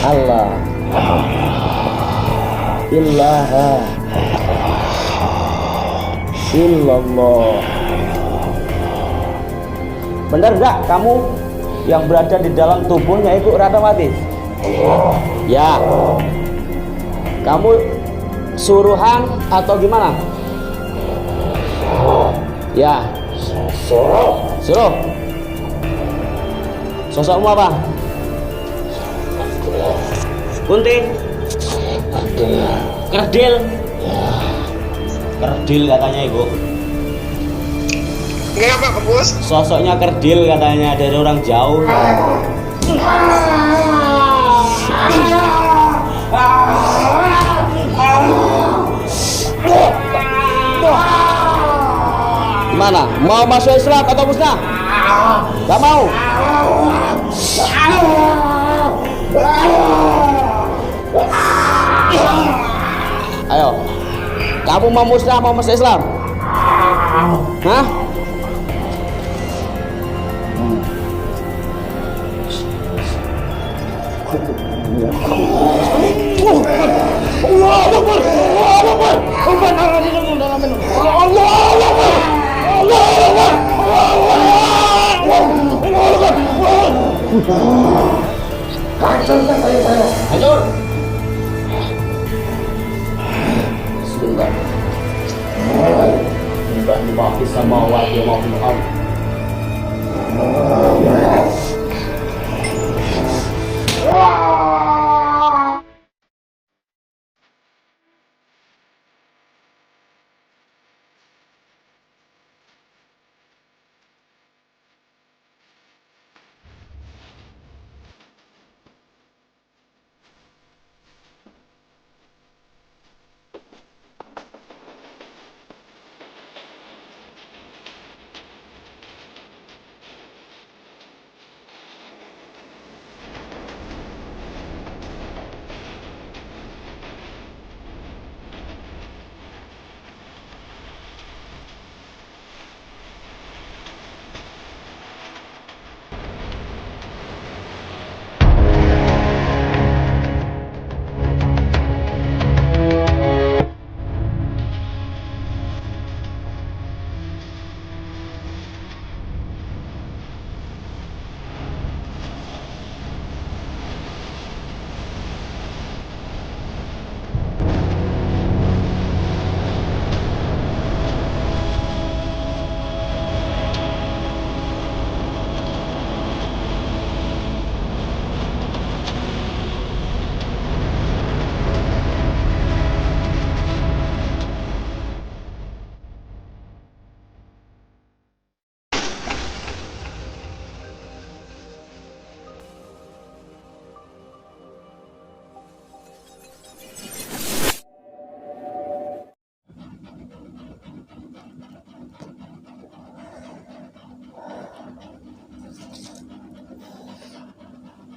Allah ilaha illallah. Benar enggak kamu yang berada di dalam tubuhnya Ibu Ratnawati? Ya. Kamu suruhan atau gimana? Ya. Suruh. Sosokmu apa? Kunti? Kerdil? Kerdil katanya Ibu. Kenapa Bos? Sosoknya kerdil katanya, dari orang jauh. Gimana? Mau masuk Islam atau musnah? Gak mau? Ayo, kamu mau musnah mau masuk Islam? Hah? Hancur. Bismillah. Bismillah fis samawati wa fil ardh.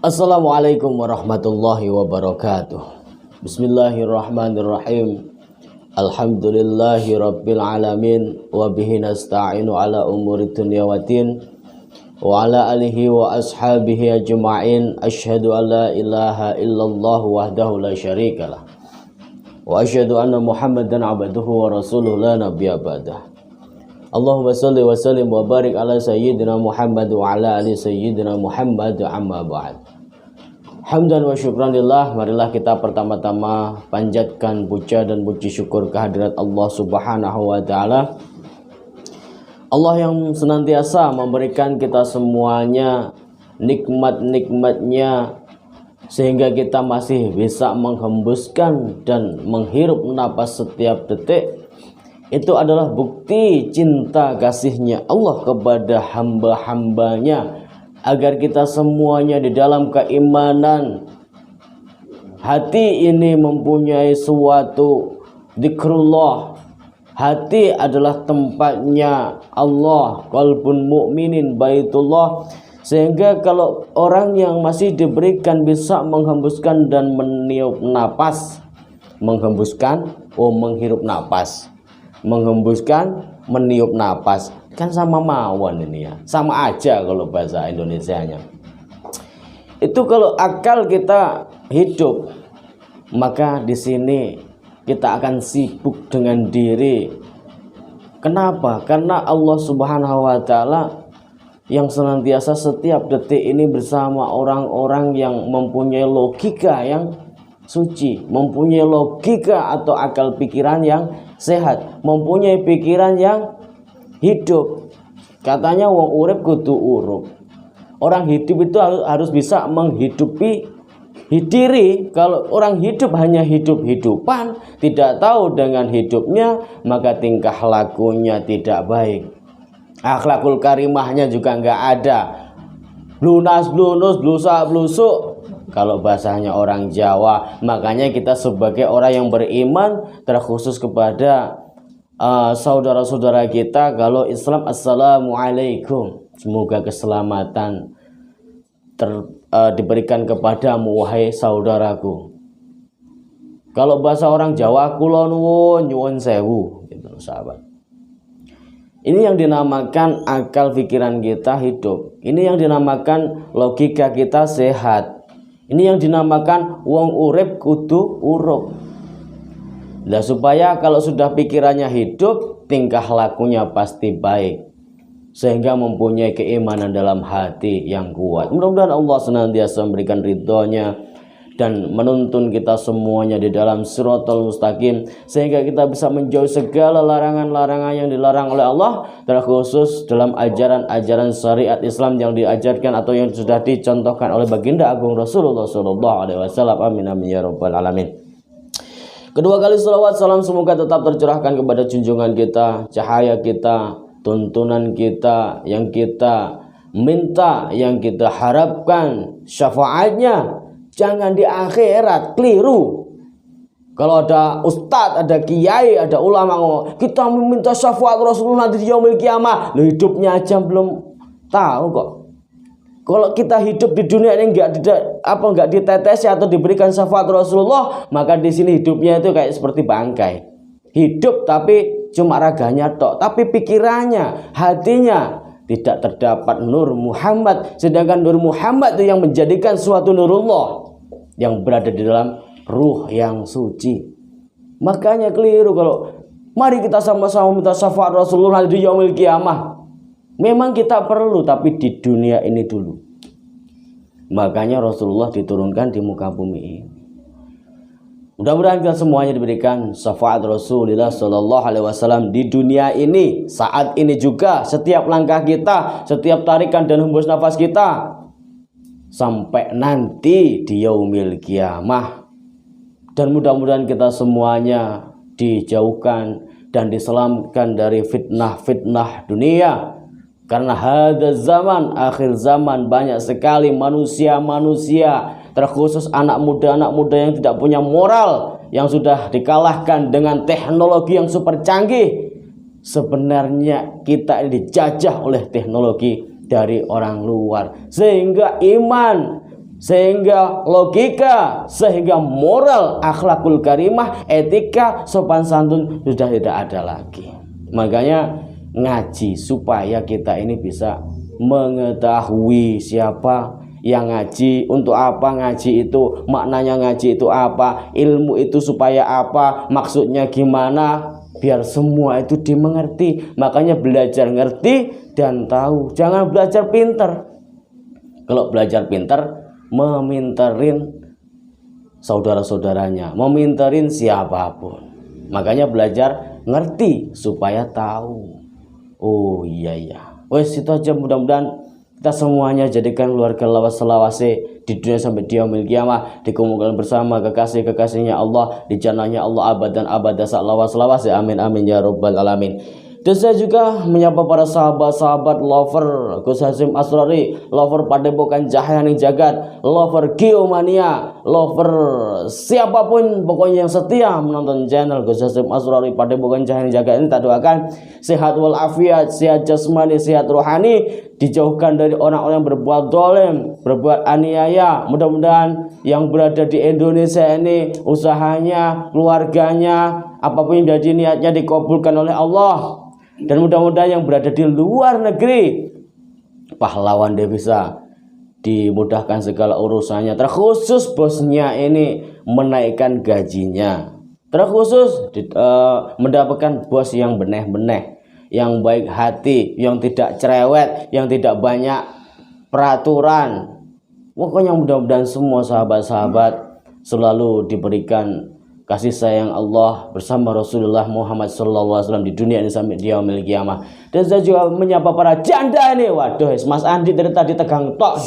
Assalamualaikum warahmatullahi wabarakatuh. Bismillahirrahmanirrahim. Alhamdulillahi rabbil alamin. Wa bihi nasta'inu ala umuri dunya waddin. Wa ala alihi wa ashabihi ajma'in. Asyhadu an la ilaha illallah wahdahu la syarikalah. Wa asyhadu anna Muhammadan abduhu wa rasuluhu la nabiyya ba'dah. Allahumma salli wa sallim wa barik ala sayyidina Muhammad wa ala ali sayyidina Muhammad amma ba'd. Hamdan wa syukranillah. Marilah kita pertama-tama panjatkan puja dan puji syukur kehadirat Allah Subhanahu wa taala. Allah yang senantiasa memberikan kita semuanya nikmat-nikmatnya sehingga kita masih bisa menghembuskan dan menghirup napas setiap detik. Itu adalah bukti cinta kasihnya Allah kepada hamba-hambanya, agar kita semuanya di dalam keimanan hati ini mempunyai suatu zikrullah. Hati adalah tempatnya Allah, qalbun mu'minin baitullah, sehingga kalau orang yang masih diberikan bisa menghembuskan dan meniup napas, menghembuskan, menghirup napas, menghembuskan, meniup napas, kan sama mawon ini ya, sama aja kalau bahasa Indonesianya. Itu kalau akal kita hidup, maka di sini kita akan sibuk dengan diri. Kenapa? Karena Allah Subhanahu wa taala yang senantiasa setiap detik ini bersama orang-orang yang mempunyai logika yang suci, mempunyai logika atau akal pikiran yang sehat, mempunyai pikiran yang hidup. Katanya wong urip kudu urup. Orang hidup itu harus bisa menghidupi diri. Kalau orang hidup hanya hidup-hidupan, tidak tahu dengan hidupnya, maka tingkah lakunya tidak baik. Akhlakul karimahnya juga nggak ada. Blunas-blunus, blusak-blusuk. Kalau bahasanya orang Jawa. Makanya kita sebagai orang yang beriman, terkhusus kepada saudara-saudara kita, kalau Islam, assalamualaikum, semoga keselamatan diberikan kepadamu wahai saudaraku. Kalau bahasa orang Jawa, kula nuwun, nyuwun sewu, gitu sahabat. Ini yang dinamakan akal pikiran kita hidup. Ini yang dinamakan logika kita sehat. Ini yang dinamakan wong urip kudu urup. Nah, supaya kalau sudah pikirannya hidup, tingkah lakunya pasti baik, sehingga mempunyai keimanan dalam hati yang kuat. Mudah-mudahan Allah senantiasa memberikan ridhonya dan menuntun kita semuanya di dalam Shiratal Mustaqim, sehingga kita bisa menjauhi segala larangan-larangan yang dilarang oleh Allah, terkhusus dalam ajaran-ajaran syariat Islam yang diajarkan atau yang sudah dicontohkan oleh baginda agung Rasulullah SAW. Amin amin ya rabbal alamin. Kedua kali salawat salam semoga tetap tercurahkan kepada junjungan kita, cahaya kita, tuntunan kita, yang kita minta, yang kita harapkan syafaatnya. Jangan di akhirat keliru. Kalau ada ustadz, ada kiai, ada ulama ngomong, kita meminta syafaat Rasulullah nanti di yaumil kiamah, hidupnya aja belum tahu kok. Kalau kita hidup di dunia ini nggak ditetesi atau diberikan syafaat Rasulullah, maka di sini hidupnya itu kayak seperti bangkai. Hidup tapi cuma raganya tok, tapi pikirannya, hatinya tidak terdapat nur Muhammad. Sedangkan nur Muhammad itu yang menjadikan suatu nurullah yang berada di dalam ruh yang suci. Makanya keliru kalau mari kita sama-sama minta syafaat Rasulullah di yaumil kiamah. Memang kita perlu, tapi di dunia ini dulu. Makanya Rasulullah diturunkan di muka bumi ini. Mudah-mudahan kita semuanya diberikan syafaat Rasulullah Sallallahu Alaihi Wasallam di dunia ini, saat ini juga, setiap langkah kita, setiap tarikan dan hembus nafas kita, sampai nanti di yaumil kiamah. Dan mudah-mudahan kita semuanya dijauhkan dan diselamatkan dari fitnah-fitnah dunia. Karena hadza zaman, akhir zaman, banyak sekali manusia-manusia, terkhusus anak muda yang tidak punya moral, yang sudah dikalahkan dengan teknologi yang super canggih. Sebenarnya kita ini dijajah oleh teknologi dari orang luar, sehingga iman, sehingga logika, sehingga moral, akhlakul karimah, etika, sopan santun sudah tidak ada lagi. Makanya ngaji supaya kita ini bisa mengetahui siapa yang ngaji, untuk apa ngaji itu, maknanya ngaji itu apa, ilmu itu supaya apa, maksudnya gimana, biar semua itu dimengerti. Makanya belajar ngerti dan tahu, jangan belajar pinter. Kalau belajar pinter, meminterin saudara-saudaranya, meminterin siapapun. Makanya belajar ngerti supaya tahu. Oh iya. Wes itu aja, mudah-mudahan kita semuanya jadikan keluarga lawas selawase di dunia sampai di yaumil kiamah, dikumpulkan bersama kekasih-kekasihnya Allah di jannahnya Allah abad dan abad sak lawas selawase. Amin amin ya rabbal alamin. Dan saya juga menyapa para sahabat-sahabat lover Gus Hasyim Asrori, lover Padepokan Cahyaning Jagat, lover Geomania, lover siapapun pokoknya yang setia menonton channel Gus Hasyim Asrori Padepokan Cahyaning Jagat ini, tak doakan sehat walafiat, sehat jasmani, sehat rohani, dijauhkan dari orang-orang yang berbuat dolim, berbuat aniaya. Mudah-mudahan yang berada di Indonesia ini, usahanya, keluarganya, apapun yang jadi niatnya dikabulkan oleh Allah. Dan mudah-mudahan yang berada di luar negeri, pahlawan devisa, dimudahkan segala urusannya, terkhusus bosnya ini menaikkan gajinya, terkhusus mendapatkan bos yang beneh-beneh, yang baik hati, yang tidak cerewet, yang tidak banyak peraturan. Pokoknya mudah-mudahan semua sahabat-sahabat selalu diberikan kasih sayang Allah bersama Rasulullah Muhammad SAW di dunia ini sampai di yaumil qiyamah. Dan saya juga menyapa para janda ini. Waduh, Mas Andi dari tadi tegang tok.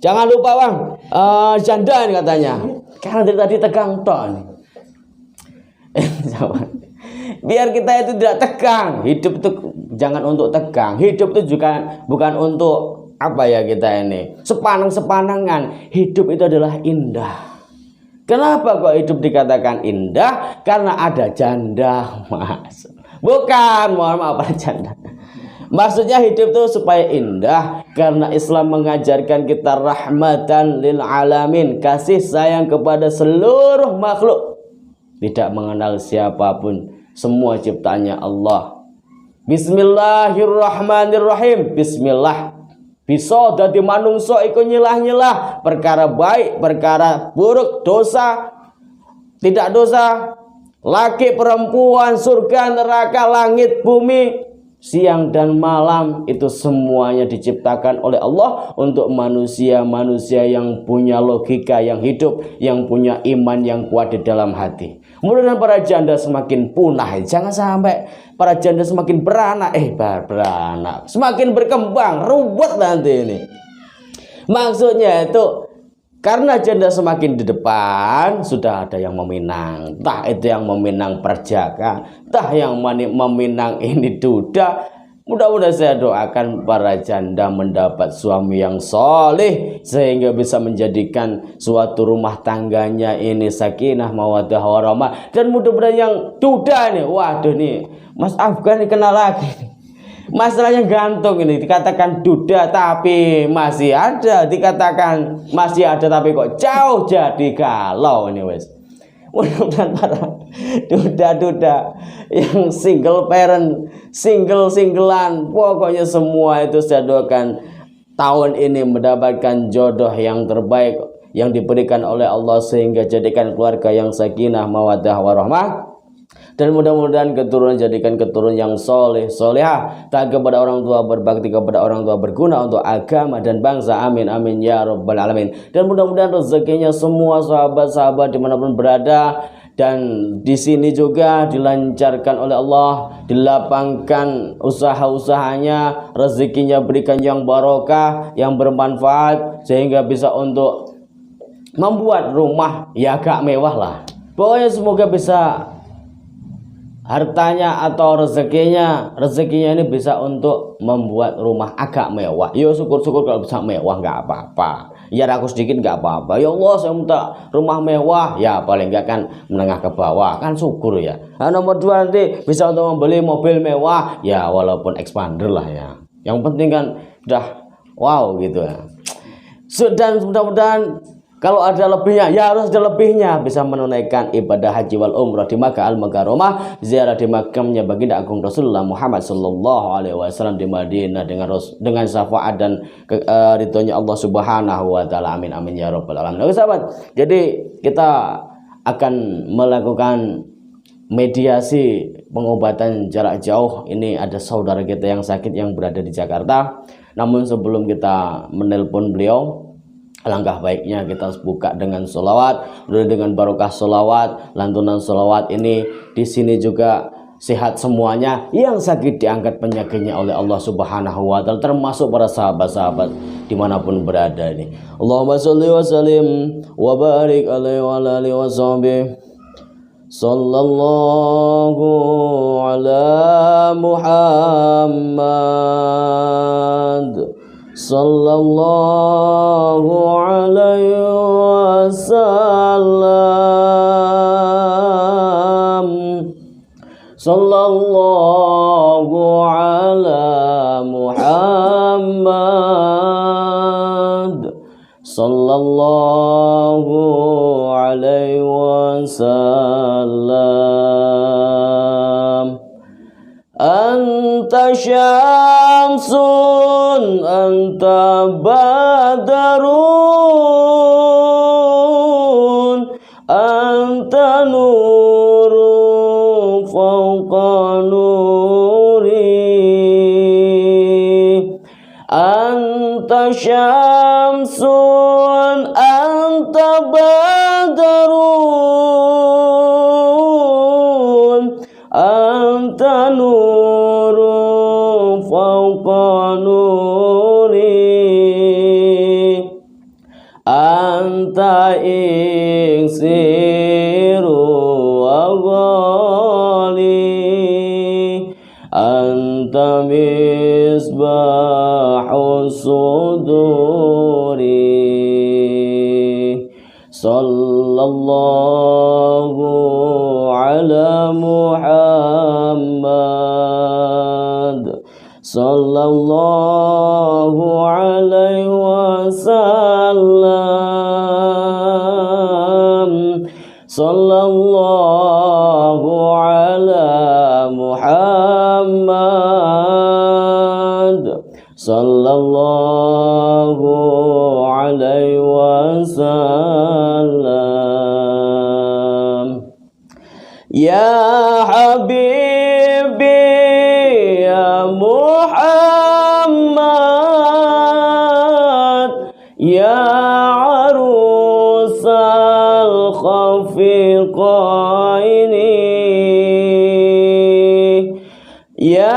Jangan lupa Bang, janda ini katanya. Karena dari tadi tegang tok nih. Biar kita itu tidak tegang. Hidup itu jangan untuk tegang. Hidup itu juga bukan untuk apa ya kita ini sepanang-sepanangan. Hidup itu adalah indah. Kenapa kok hidup dikatakan indah? Karena ada janda, Mas. Bukan, mohon maaf, ada janda. Maksudnya hidup itu supaya indah karena Islam mengajarkan kita rahmatan lil alamin, kasih sayang kepada seluruh makhluk, tidak mengenal siapapun, semua ciptaannya Allah. Bismillahirrahmanirrahim. Bismillah. Bisa dadi manungsa iku nyelah-nyelah perkara baik, perkara buruk, dosa, tidak dosa, laki perempuan, surga neraka, langit bumi, siang dan malam, itu semuanya diciptakan oleh Allah untuk manusia-manusia yang punya logika yang hidup, yang punya iman yang kuat di dalam hati. Kemudian para janda semakin punah. Jangan sampai para janda semakin beranak, semakin berkembang, ruwet nanti ini. Maksudnya itu karena janda semakin di depan, sudah ada yang meminang. Entah itu yang meminang perjaka, entah yang meminang ini duda. Mudah-mudahan saya doakan para janda mendapat suami yang soleh sehingga bisa menjadikan suatu rumah tangganya ini sakinah mawaddah warahmah. Dan mudah-mudahan yang duda nih, waduh nih Mas Afgan dikenal lagi. Masalahnya gantung ini, dikatakan duda tapi masih ada, dikatakan masih ada tapi kok jauh jadi galau ini wes. Mudah-mudahan para duda-duda yang single parent, singlean, pokoknya semua itu saya doakan tahun ini mendapatkan jodoh yang terbaik yang diberikan oleh Allah sehingga jadikan keluarga yang sakinah mawaddah warahmah. Dan mudah-mudahan keturunan jadikan keturunan yang soleh, solehah, taat kepada orang tua, berbakti kepada orang tua, berguna untuk agama dan bangsa. Amin, amin ya rabbal alamin. Dan mudah-mudahan rezekinya semua sahabat-sahabat dimanapun berada, dan di sini juga dilancarkan oleh Allah, dilapangkan usaha-usahanya, rezekinya berikan yang barokah, yang bermanfaat, sehingga bisa untuk membuat rumah ya agak mewah lah. Pokoknya semoga bisa hartanya atau rezekinya ini bisa untuk membuat rumah agak mewah. Ya syukur-syukur kalau bisa mewah, nggak apa-apa. Ya rakus sedikit nggak apa-apa. Ya Allah saya minta rumah mewah, ya paling nggak kan menengah ke bawah, kan syukur ya. Nah, nomor 2 nanti bisa untuk membeli mobil mewah, ya walaupun expander lah ya. Yang penting kan udah wow gitu ya. Dan mudah-mudahan kalau ada lebihnya, ya harus ada lebihnya, bisa menunaikan ibadah haji wal umrah di Makkah al-Mukarramah, ziarah di makamnya baginda agung Rasulullah Muhammad sallallahu alaihi wasallam di Madinah dengan syafaat dan ridhonya Allah Subhanahu wa taala. Amin amin ya rabbal alamin. Oke sahabat, jadi kita akan melakukan mediasi pengobatan jarak jauh. Ini ada saudara kita yang sakit yang berada di Jakarta. Namun sebelum kita menelpon beliau, alangkah baiknya kita buka dengan sholawat. Dengan barokah sholawat, lantunan sholawat ini, di sini juga sehat semuanya. Yang sakit diangkat penyakitnya oleh Allah Subhanahu wa taala, termasuk para sahabat-sahabat dimanapun berada ini. Allahumma sholli wa sallim wa barik alaihi wa alihi wa sahbihi. Sallallahu ala Muhammad sallallahu alaihi wasallam. Sallallahu ala Muhammad sallallahu alaihi wasallam. Anta syamsun anta badar syamsun anta badarun anta nurun fawqa nuri anta iksiru wa ghali anta misbahu suduri sallallahu ala Muhammad sallallahu alaihi wasallam sallallahu ala Muhammad sallallahu alaihi wasallam. Ya Habibi ya Muhammad ya arusal khafiqaini ya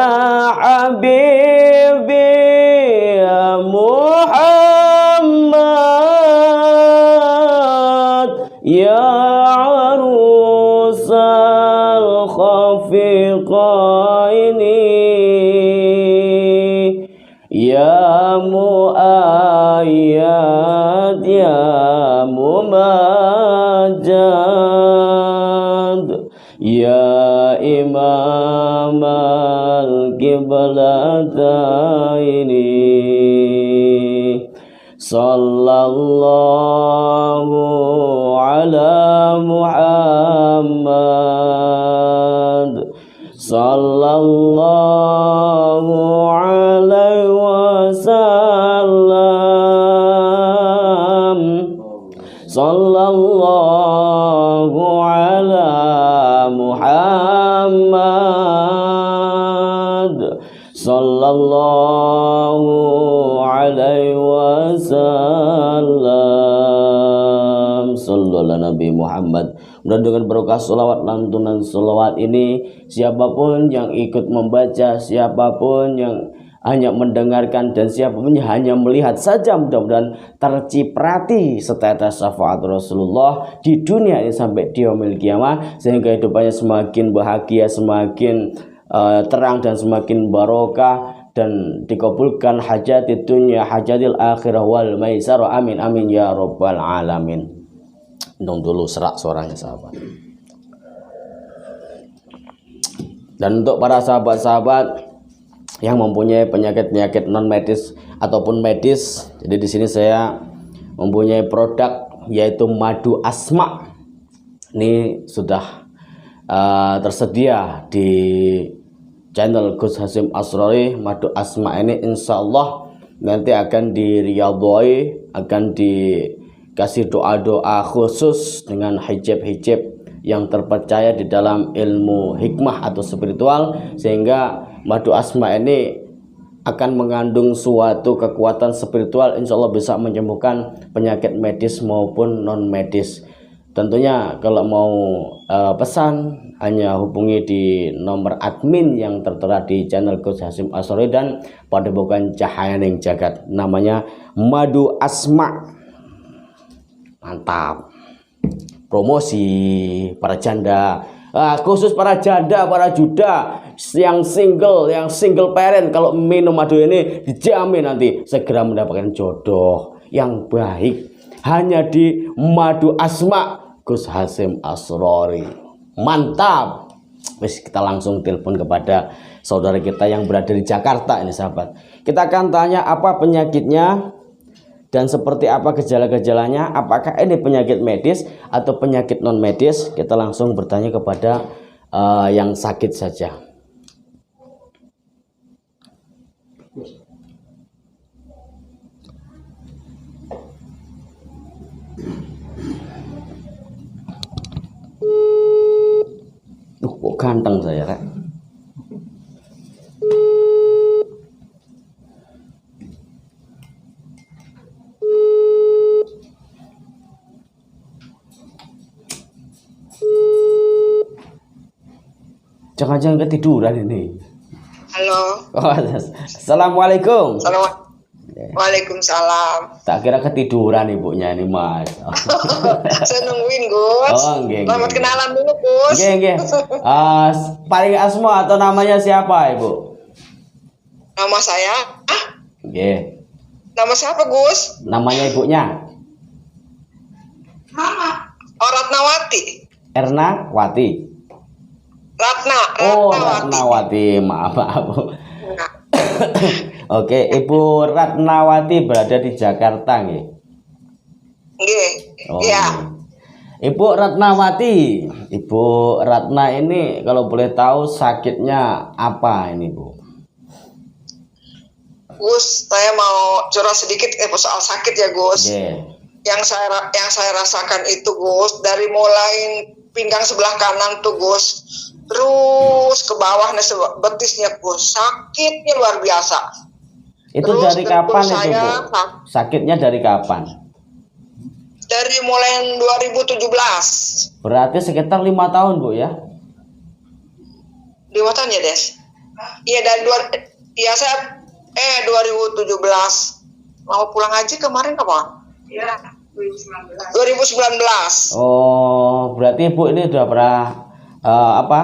Habibi ya Muhammad ya arusal khafiqaini ya muayyad ya mumajjad ya imam al-qiblataini sallallahu ala Muhammad sallallahu alaihi wasallam sallallahu ala Muhammad sallallahu alaihi wasallam. Sallallahu ala Nabi Muhammad. Mudah dengan berkah salawat lantunan salawat ini, siapapun yang ikut membaca, siapapun yang hanya mendengarkan, dan siapapun yang hanya melihat saja, mudah-mudahan terciprati setetes syafaat Rasulullah di dunia ini sampai di yaumil qiyamah, sehingga hidupannya semakin bahagia, semakin terang dan semakin barokah, dan dikabulkan hajati dunya hajatil akhirah wal maisar. Amin amin ya rabbal alamin. Dong dulu serak suaranya sahabat. Dan untuk para sahabat-sahabat yang mempunyai penyakit-penyakit non medis ataupun medis, jadi di sini saya mempunyai produk yaitu madu asma. Ini sudah tersedia di channel Gus Hasyim Asrori. Madu asma ini insya Allah nanti akan diriyadhoi, akan dikasih doa-doa khusus dengan hijab-hijab yang terpercaya di dalam ilmu hikmah atau spiritual, sehingga madu asma ini akan mengandung suatu kekuatan spiritual, insya Allah bisa menyembuhkan penyakit medis maupun non medis. Tentunya kalau mau pesan hanya hubungi di nomor admin yang tertera di channel Gus Hasyim Asrori dan Padepokan Cahayaning Jagat, namanya madu asma. Mantap, promosi para janda, khusus para janda, para juda yang single parent, kalau minum madu ini dijamin nanti segera mendapatkan jodoh yang baik, hanya di madu asma Gus Hasyim Asrori. Mantap. Wis, kita langsung telepon kepada saudara kita yang berada di Jakarta ini sahabat. Kita akan tanya apa penyakitnya dan seperti apa gejala-gejalanya, apakah ini penyakit medis atau penyakit non medis. Kita langsung bertanya kepada yang sakit saja. Kok ganteng saya, Rek? Jangan-jangan ketiduran ini. Halo. Oh, assalamualaikum. Waalaikumsalam. Tak kira ketiduran ibunya ini Mas. Saya nungguin Gus. Oh, nggih. Selamat kenalan dulu Gus. Nggih. Paling asma atau namanya siapa Ibu? Nama saya? Nggih. Nama siapa Gus? Namanya ibunya? Oh, Ratnawati. Ernawati. Ratnawati. Maaf. Oke, Ibu Ratnawati berada di Jakarta nggih? Nggih. Iya. Ibu Ratnawati, Ibu Ratna ini kalau boleh tahu sakitnya apa ini, Bu? Gus, saya mau curhat sedikit soal sakit ya Gus. Yeah. Yang saya rasakan itu Gus, dari mulai pinggang sebelah kanan tuh Gus, terus ke bawah betisnya Gus, sakitnya luar biasa. Itu terus dari kapan itu Bu? Sakitnya dari kapan? Dari mulai 2017. Berarti sekitar 5 tahun Bu ya? 5 tahun ya Des? Iya dari 2017. Mau pulang haji kemarin kapan? Iya 2019. Oh berarti Ibu ini udah pernah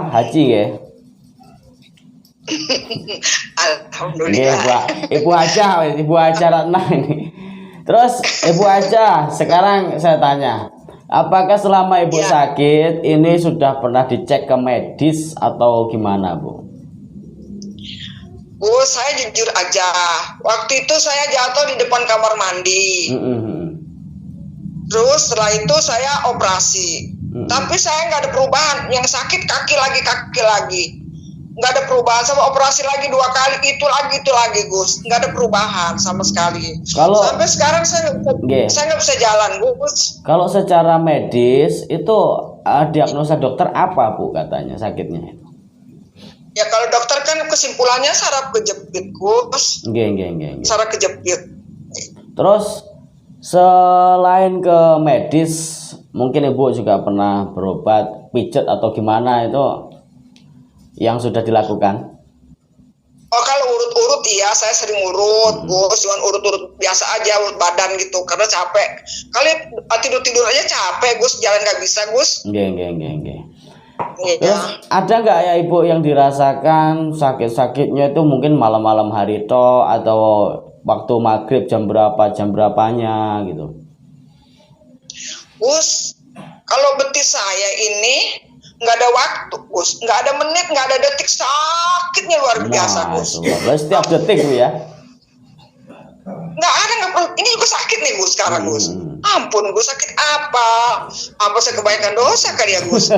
haji ya? Alhamdulillah. Ibu aja Ratna ini. Terus Ibu aja, sekarang saya tanya, apakah selama Ibu sakit ini sudah pernah dicek ke medis atau gimana Bu? Bu, saya jujur aja, waktu itu saya jatuh di depan kamar mandi. Terus setelah itu saya operasi. Tapi saya nggak ada perubahan, yang sakit kaki lagi. Nggak ada perubahan, sama operasi lagi 2 kali, itu lagi Gus, nggak ada perubahan sama sekali. Sampai sekarang saya nggak bisa jalan Gus. Kalau secara medis itu diagnosa dokter apa Bu katanya sakitnya itu? Ya kalau dokter kan kesimpulannya saraf kejepit Gus. Nggih. Saraf kejepit. Terus selain ke medis, mungkin Ibu juga pernah berobat pijat atau gimana itu yang sudah dilakukan? Oh kalau urut-urut iya, saya sering urut Gus, cuman urut-urut biasa aja, urut badan gitu, karena capek. Kali tidur aja capek Gus, jalan nggak bisa Gus. Nggih. Terus ada nggak ya Ibu yang dirasakan sakit-sakitnya itu mungkin malam-malam hari atau waktu maghrib jam berapanya gitu? Gus, kalau betis saya ini nggak ada waktu Gus, nggak ada menit, nggak ada detik, sakitnya luar biasa Gus. Setiap detik Bu ya? Nggak perlu, ini gue sakit nih Gus sekarang Gus. Ampun Gus, sakit apa saya kebanyakan dosa kali ya Gus?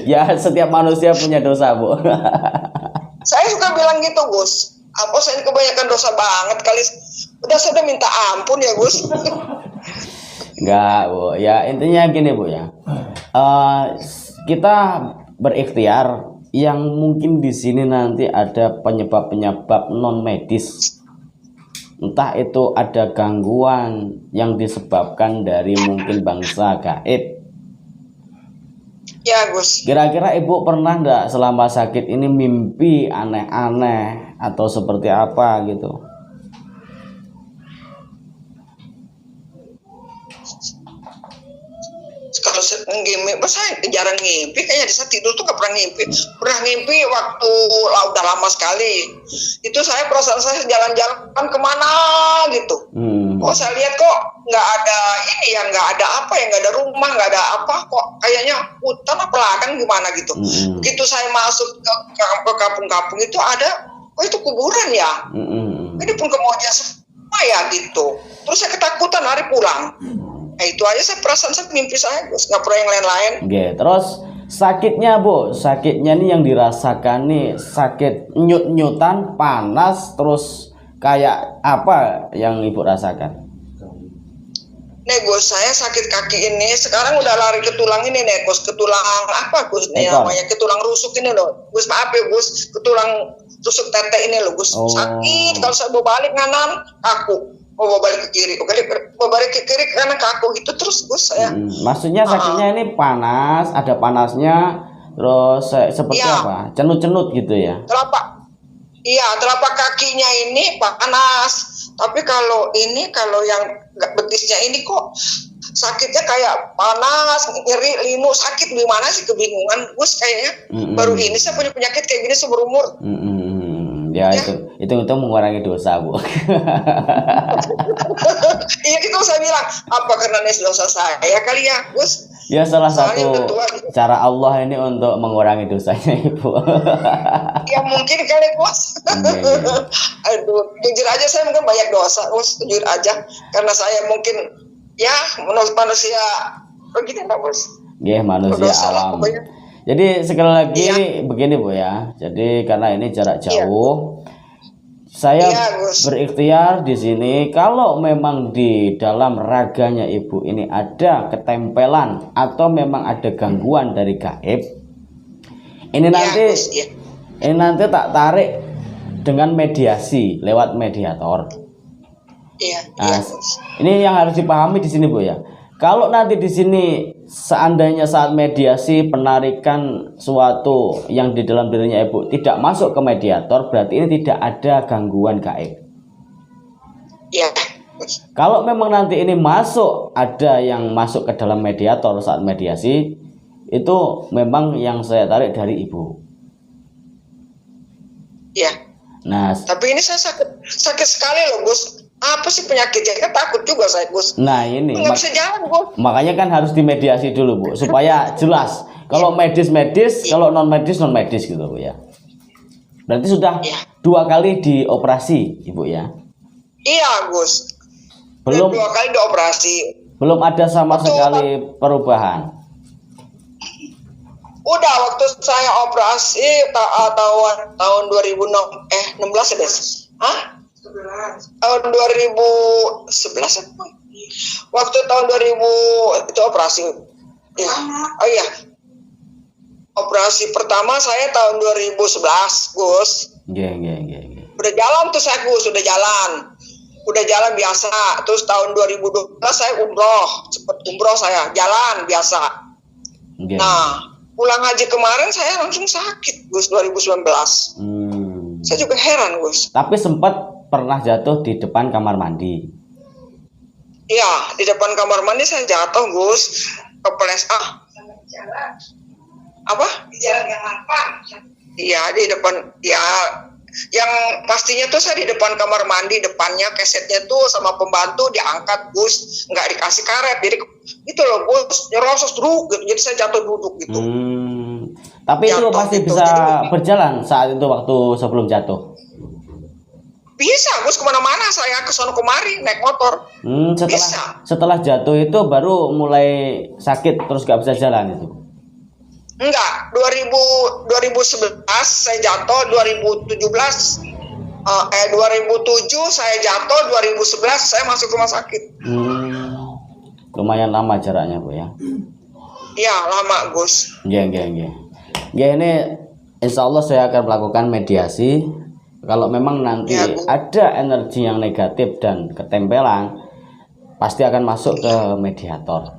Ya setiap manusia punya dosa Bu. Saya suka bilang gitu Gus, apa saya kebanyakan dosa banget kali, sudah minta ampun ya Gus. Enggak Bu, ya intinya gini Bu ya, kita berikhtiar yang mungkin di sini nanti ada penyebab non medis, entah itu ada gangguan yang disebabkan dari mungkin bangsa gaib. Ya Gus. Kira-kira Ibu pernah enggak selama sakit ini mimpi aneh-aneh atau seperti apa gitu? Kalau ngimpi, saya jarang ngimpi, kayaknya di saat tidur tuh gak pernah ngimpi. Pernah ngimpi waktu udah lama sekali. Itu saya perasaan saya jalan-jalan kemana gitu. Oh saya lihat kok nggak ada ini ya, nggak ada apa ya, nggak ada rumah, nggak ada apa, kok kayaknya hutan apa ladang gimana gitu. Begitu saya masuk ke kampung-kampung itu ada, oh itu kuburan ya. Ini pun kemudian semua ya gitu. Terus saya ketakutan lari pulang. Itu aja saya perasaan saya mimpi saya Gus, nggak pernah yang lain-lain. Oke, terus sakitnya Bu, sakitnya nih yang dirasakan nih sakit nyut-nyutan, panas, terus kayak apa yang Ibu rasakan? Nih Gus, saya sakit kaki ini sekarang udah lari ke tulang ini nih Gus, ke tulang apa Gus nih namanya, ke tulang rusuk ini loh Gus, maaf ya Gus, ke tulang rusuk tete ini loh Gus. Sakit kalau saya mau balik kanan kaku. Mau balik ke kiri, mau balik ke kiri ke kanan kaku gitu terus Gus saya. Maksudnya sakitnya ini panas, ada panasnya, Terus seperti Iya. apa? Cenut-cenut gitu ya? Telapak kakinya ini panas. Tapi kalau yang betisnya ini kok sakitnya kayak panas, nyeri, linu, sakit gimana sih, kebingungan Gus kayaknya. Baru ini saya punya penyakit kayak gini seumur umur. Ya, itu mengurangi dosa, Bu. Iya, itu saya bilang, apa karena ini dosa saya kali ya, Gus? Ya, salah Soalnya satu cara Allah ini untuk mengurangi dosanya, Ibu. Ya mungkin kali, Gus. Aduh, jujur aja saya mungkin banyak dosa, Gus. Jujur aja, karena saya mungkin ya menurut manusia begitu, Gus. Ya, manusia alam. Jadi sekali lagi begini, Bu ya. Jadi karena ini jarak jauh, saya berikhtiar di sini. Kalau memang di dalam raganya Ibu ini ada ketempelan atau memang ada gangguan dari gaib, ini nanti tak tarik dengan mediasi lewat mediator. Ini yang harus dipahami di sini, Bu ya. Kalau nanti di sini seandainya saat mediasi penarikan suatu yang di dalam dirinya Ibu tidak masuk ke mediator, berarti ini tidak ada gangguan gaib. Kalau memang nanti ini masuk, ada yang masuk ke dalam mediator saat mediasi, itu memang yang saya tarik dari Ibu. Nah, tapi ini saya sakit sekali loh, Gus. Apa sih penyakitnya? Kan takut juga saya, Gus. Nah, ini nggak bisa jalan, Gus. Makanya kan harus dimediasi dulu, Bu, supaya jelas. Kalau medis, kalau non medis gitu, Bu ya. Berarti sudah 2 kali dioperasi, Ibu ya? Iya, Gus. Belum 2 kali dioperasi. Belum ada sama sekali perubahan. Udah, waktu saya operasi tahun 2016 ya, Hah? Tahun 2011 apa? Waktu tahun 2000 itu operasi. Ya. Oh iya. Operasi pertama saya tahun 2011, Gus. Iya. Udah jalan tuh saya, Gus, udah jalan biasa. Terus tahun 2012 saya umroh, saya jalan biasa. Nah, pulang haji kemarin saya langsung sakit, Gus, 2019. Saya juga heran, Gus. Tapi sempat pernah jatuh di depan kamar mandi. Iya, di depan kamar mandi saya jatuh, Gus. Kepleset. Apa? Di jalan yang lapang. Iya, di depan. Ya, yang pastinya tuh saya di depan kamar mandi, depannya kesetnya tuh sama pembantu diangkat, Gus. Nggak dikasih karet. Jadi itu loh, Gus, nyerosot duduk. Jadi saya jatuh duduk gitu. Tapi itu pasti bisa berjalan saat itu waktu sebelum jatuh. Bisa, Gus, kemana-mana saya ke sono kemari naik motor. Setelah jatuh itu baru mulai sakit terus gak bisa jalan itu. Enggak, 2011 saya jatuh, 2007 saya jatuh, 2011 saya masuk rumah sakit. Lumayan lama jaraknya, Bu ya. Iya, lama, Gus. Ya, ini insya Allah saya akan melakukan mediasi. Kalau memang nanti ada energi yang negatif dan ketempelan, pasti akan masuk ke mediator.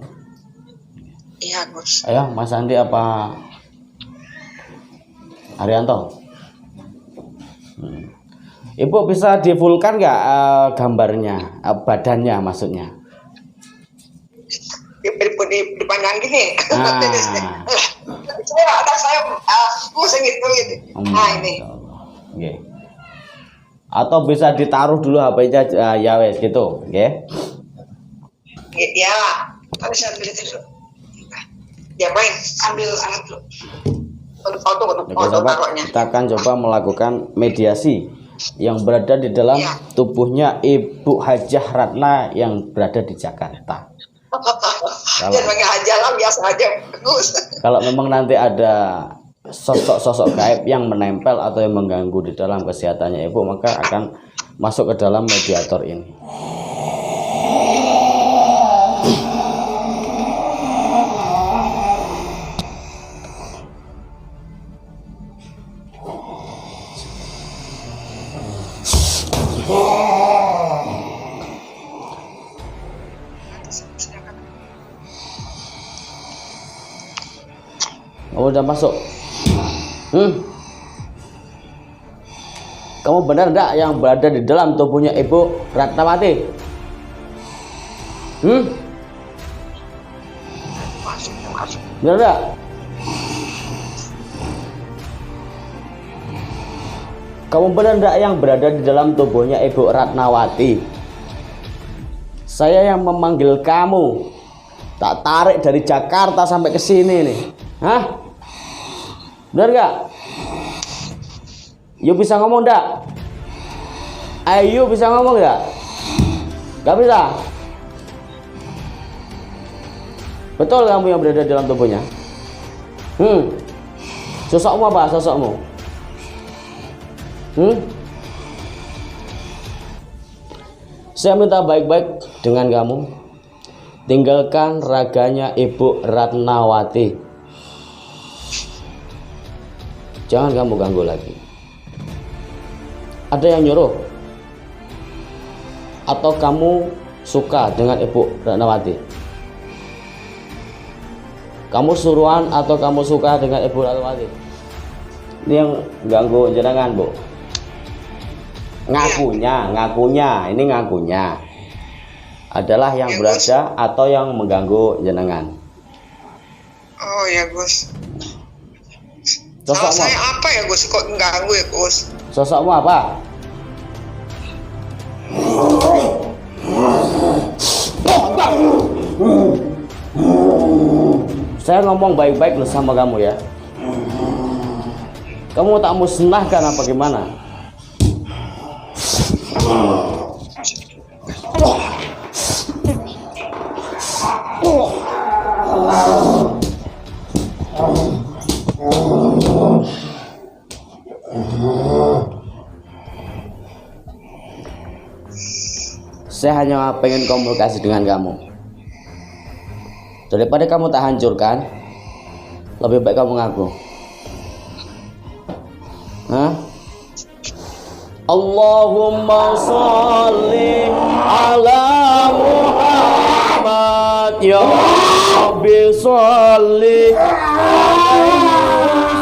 Iya, Gus. Ayo, Mas Andi apa Arianto? Ibu bisa di fullkan nggak gambarnya, badannya maksudnya? Dipandang gini. Saya pusing gitu. Nah, ini. Okay. Atau bisa ditaruh dulu HP-nya ya wes gitu, oke? Ya, tapi saya ambil itu dulu. Ya, main ambil alat dulu. Kita akan coba melakukan mediasi yang berada di dalam tubuhnya Ibu Hajah Ratna yang berada di Jakarta. Kalau memang nanti ada sosok-sosok gaib yang menempel atau yang mengganggu di dalam kesehatannya Ibu, maka akan masuk ke dalam mediator ini. Kamu udah masuk. Kamu benar enggak yang berada di dalam tubuhnya Ibu Ratnawati? Benar enggak? Kamu benar enggak yang berada di dalam tubuhnya Ibu Ratnawati? Saya yang memanggil kamu, tak tarik dari Jakarta sampai ke sini nih. Hah? Benar enggak? Yuk bisa ngomong enggak? Ayo bisa ngomong enggak? Enggak bisa? Betul kamu yang berada di dalam tubuhnya? Sosokmu apa? Sosokmu? Saya minta baik-baik dengan kamu. Tinggalkan raganya Ibu Ratnawati. Jangan kamu ganggu lagi. Ada yang nyuruh? Atau kamu suka dengan Ibu Ratnawati? Kamu suruhan atau kamu suka dengan Ibu Ratnawati? Ini yang ganggu jenengan, Bu. Ngakunya, ini ngakunya adalah yang ya, berada Gus, atau yang mengganggu jenengan. Oh ya Gus. Salah saya apa ya Gus kok mengganggu ya Gus? Sosokmu apa? Saya ngomong baik-baik loh sama kamu ya. Kamu tak musnahkan apa gimana? Saya hanya pengen komunikasi dengan kamu. Daripada kamu tak hancurkan, lebih baik kamu ngaku. Hah? Allahumma sholli ala Muhammad ya Rabbi sholli alaihi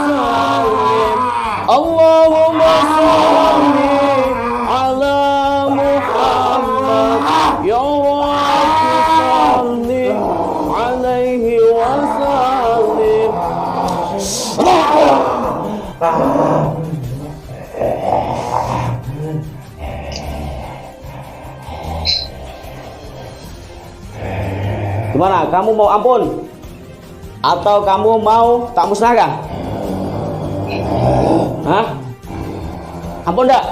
wasallim. Allahumma sholli ala Muhammad ya Rabbi sholli alaihi wasallim. Gimana? Kamu mau ampun? Atau kamu mau tak musnahkan? Hah? Ampun enggak?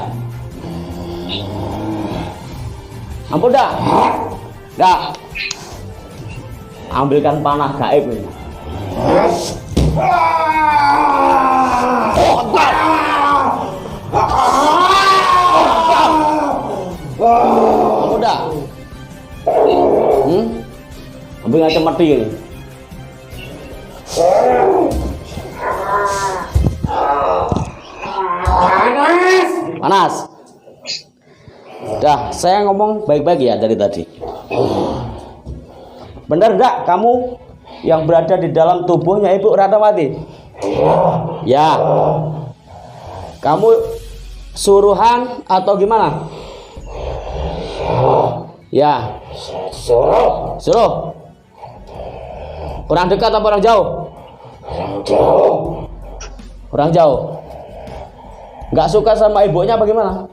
Ampun enggak? Enggak. Ambilkan panah gaib ini. Ampun enggak? Ambil ngaca mati ini. Panas. Dah, saya ngomong baik-baik ya dari tadi. Benar enggak kamu yang berada di dalam tubuhnya Ibu Ratnawati? Ya. Kamu suruhan atau gimana? Ya. Suruh. Orang dekat atau orang jauh? Orang jauh. Orang jauh. Nggak suka sama ibunya apa gimana?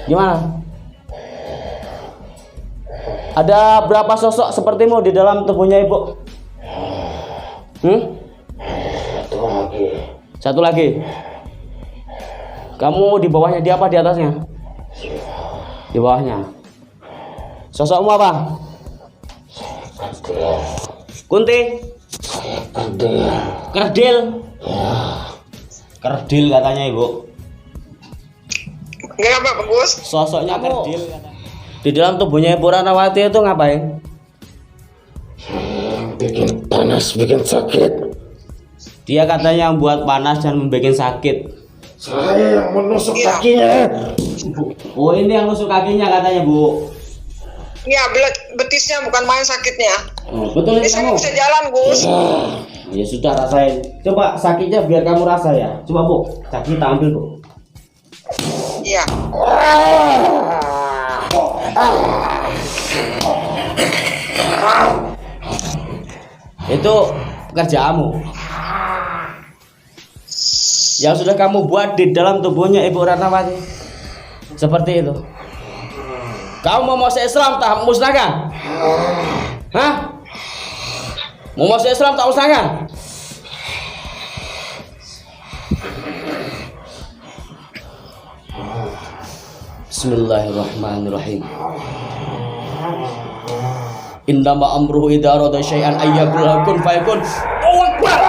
Gimana? Ada berapa sosok sepertimu di dalam tubuhnya ibu? Satu lagi. Satu lagi. Kamu di bawahnya dia apa di atasnya? Di bawahnya. Sosokmu apa? Kunti? Kerdil. Kerdil? Ya. Kerdil katanya ibu. Enggak apa bagus. Sosoknya kerdil katanya. Di dalam tubuhnya Ibu Ratnawati itu ngapain? Bikin panas, bikin sakit. Dia katanya yang buat panas dan membuat sakit. Saya yang menusuk kakinya. Oh, ini yang nusuk kakinya katanya Bu. Iya, betisnya bukan main sakitnya. Betul ini itu saya kamu? bisa jalan Gus. Ya sudah, rasain. Coba sakitnya biar kamu rasa ya. Coba Bu, kaki kita ambil Bu. Iya. Itu pekerjaanmu yang sudah kamu buat di dalam tubuhnya Ibu Ratnawati. Seperti itu. Kamu mau masuk Islam tak musnahkan? Hah? Mau masuk Islam tak musnahkan? Bismillahirrahmanirrahim. Innama amruhu idza arada syai'an ayyaqul kun fayakun. Allahu Akbar.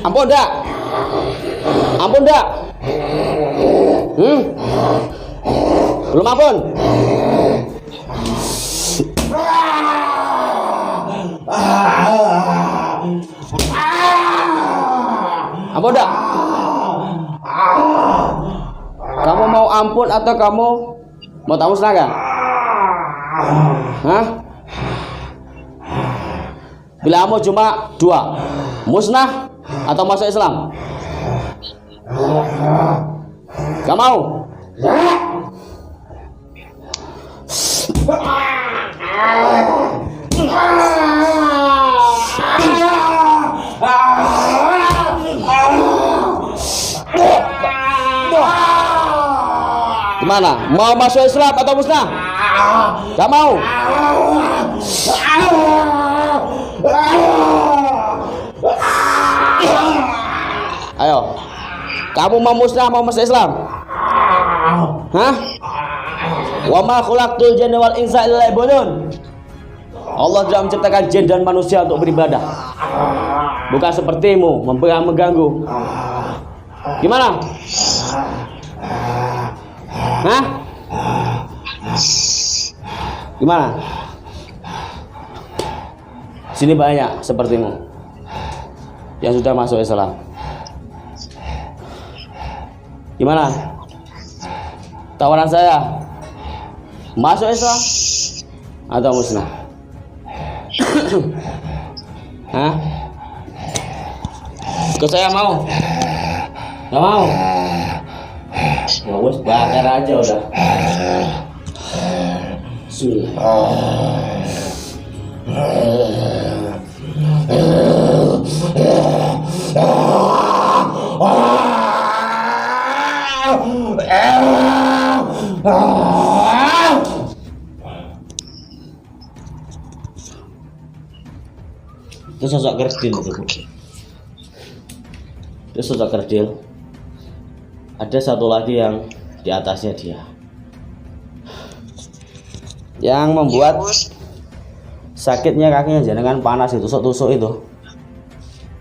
Ampun dak? Ampun dak? Belum ampun? Ampun dak? Kamu mau ampun atau kamu mau tak musnahkan? Hah? Bila kamu cuma dua, musnah atau masuk Islam? Gak mau? Gimana? Mau masuk Islam atau musnah? Gak mau? Ayo, kamu mau musnah mau masuk Islam? Hah? Wa ma khalaqtul jinna wal insa illa liya'budun. Allah tidak menciptakan jin dan manusia untuk beribadah. Bukan sepertimu mengganggu. Gimana? Hah? Gimana? Sini banyak sepertimu yang sudah masuk Islam. Gimana? Tawaran saya, masuk Islam atau musnah? Hah? Ikut saya mau? Gak mau? Ya wes, bakar aja udah. Itu sosok kerdil itu. Itu sosok kerdil. Ada satu lagi yang di atasnya dia, yang membuat sakitnya kakinya jenengan panas itu, tusuk-tusuk itu.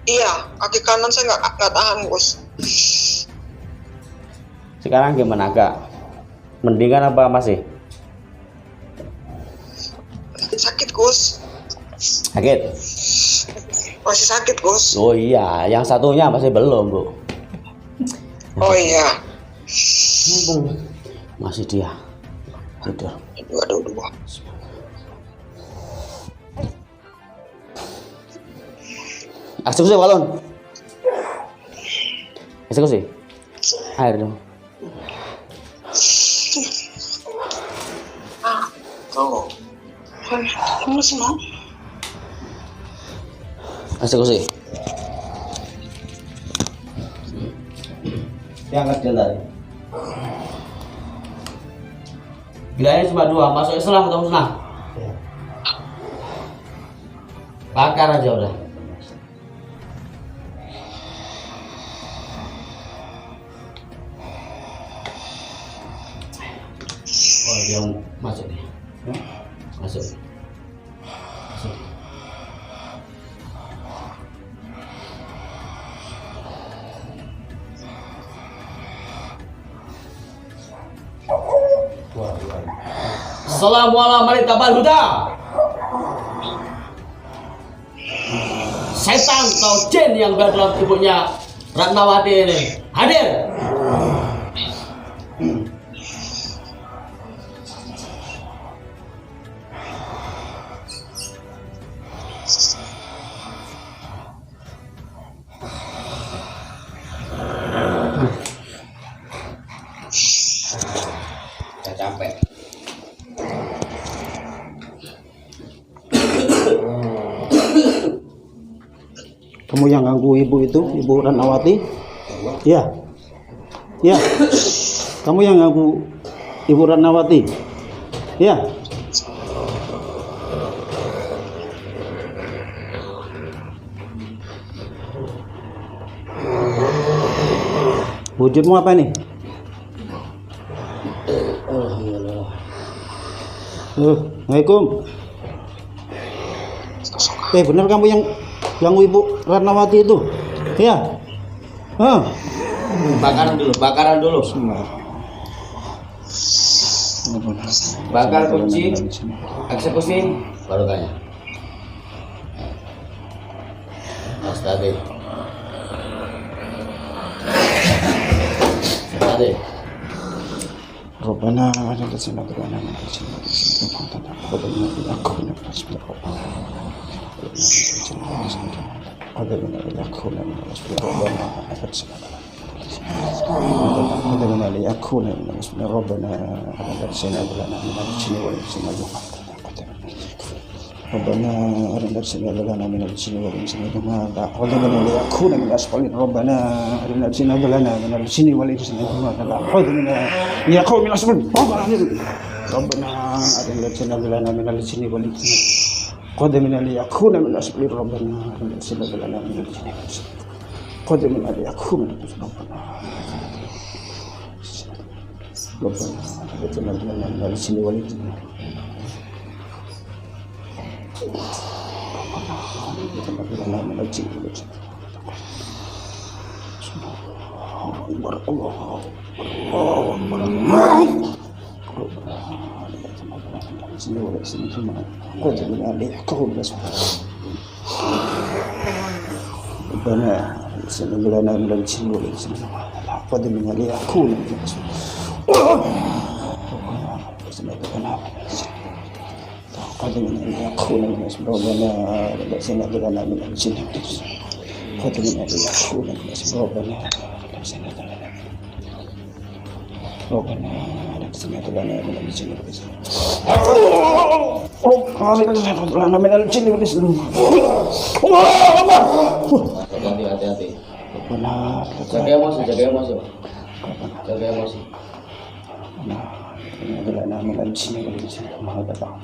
Iya, kaki kanan saya nggak tahan, Bos. Sekarang gimana Kak? Mendingan apa masih? Sakit, Gus. Sakit? Masih sakit, Gus. Oh iya, yang satunya masih belum Bu. Oh iya. Masih dia tidur. Aduh. Eksekusi balon. Eksekusi. Air dong. Tuh. Kamu semua? Eksekusi. Yang kecil tadi. Bilangnya cuma dua, masuk Islam atau musnah? Bakar aja udah. Oh dia masuk nih. Masuk. Assalamualaikum warahmatullahi wabarakatuh. Setan atau jin yang berada dalam tubuhnya Ratnawati ini hadir. Udah capek. Kamu yang ganggu ibu itu, Ibu Ranawati? Ya. Ya. Kamu yang ganggu Ibu Ranawati? Ya. Wujudmu apa nih? Assalamualaikum. Benar kamu yang ganggu Ibu Ratnawati itu? Ya. Bakaran dulu. Bakar kunci, eksekusi, baru tanya. Mas tadi. Rabbana atina fid dunya hasanah wa fil akhirati hasanah wa ربنا أرنا ارسلنا لنا من الجن والإنس نجوما وجعلنا ليكون من الأسفلين ربنا أرنا ارسلنا لنا من الجن والإنس نجوما وجعلنا ليكون من الأسفلين ربنا أرنا ارسلنا لنا من الجن والإنس قدمنا ليكون من الأسفلين ربنا أرنا ارسلنا لنا من الجن والإنس قدمنا ليكون من الأسفلين ربنا ارسلنا لنا من الجن والإنس قدمنا ليكون من اسم ربنا لبسنا لنا من الجن قدمنا ليكون من اسم ربنا لبسنا لنا من الجن ربنا من الجن والإنس Hati-hati. ربنا Jaga emosi. لنا من الجن والإنس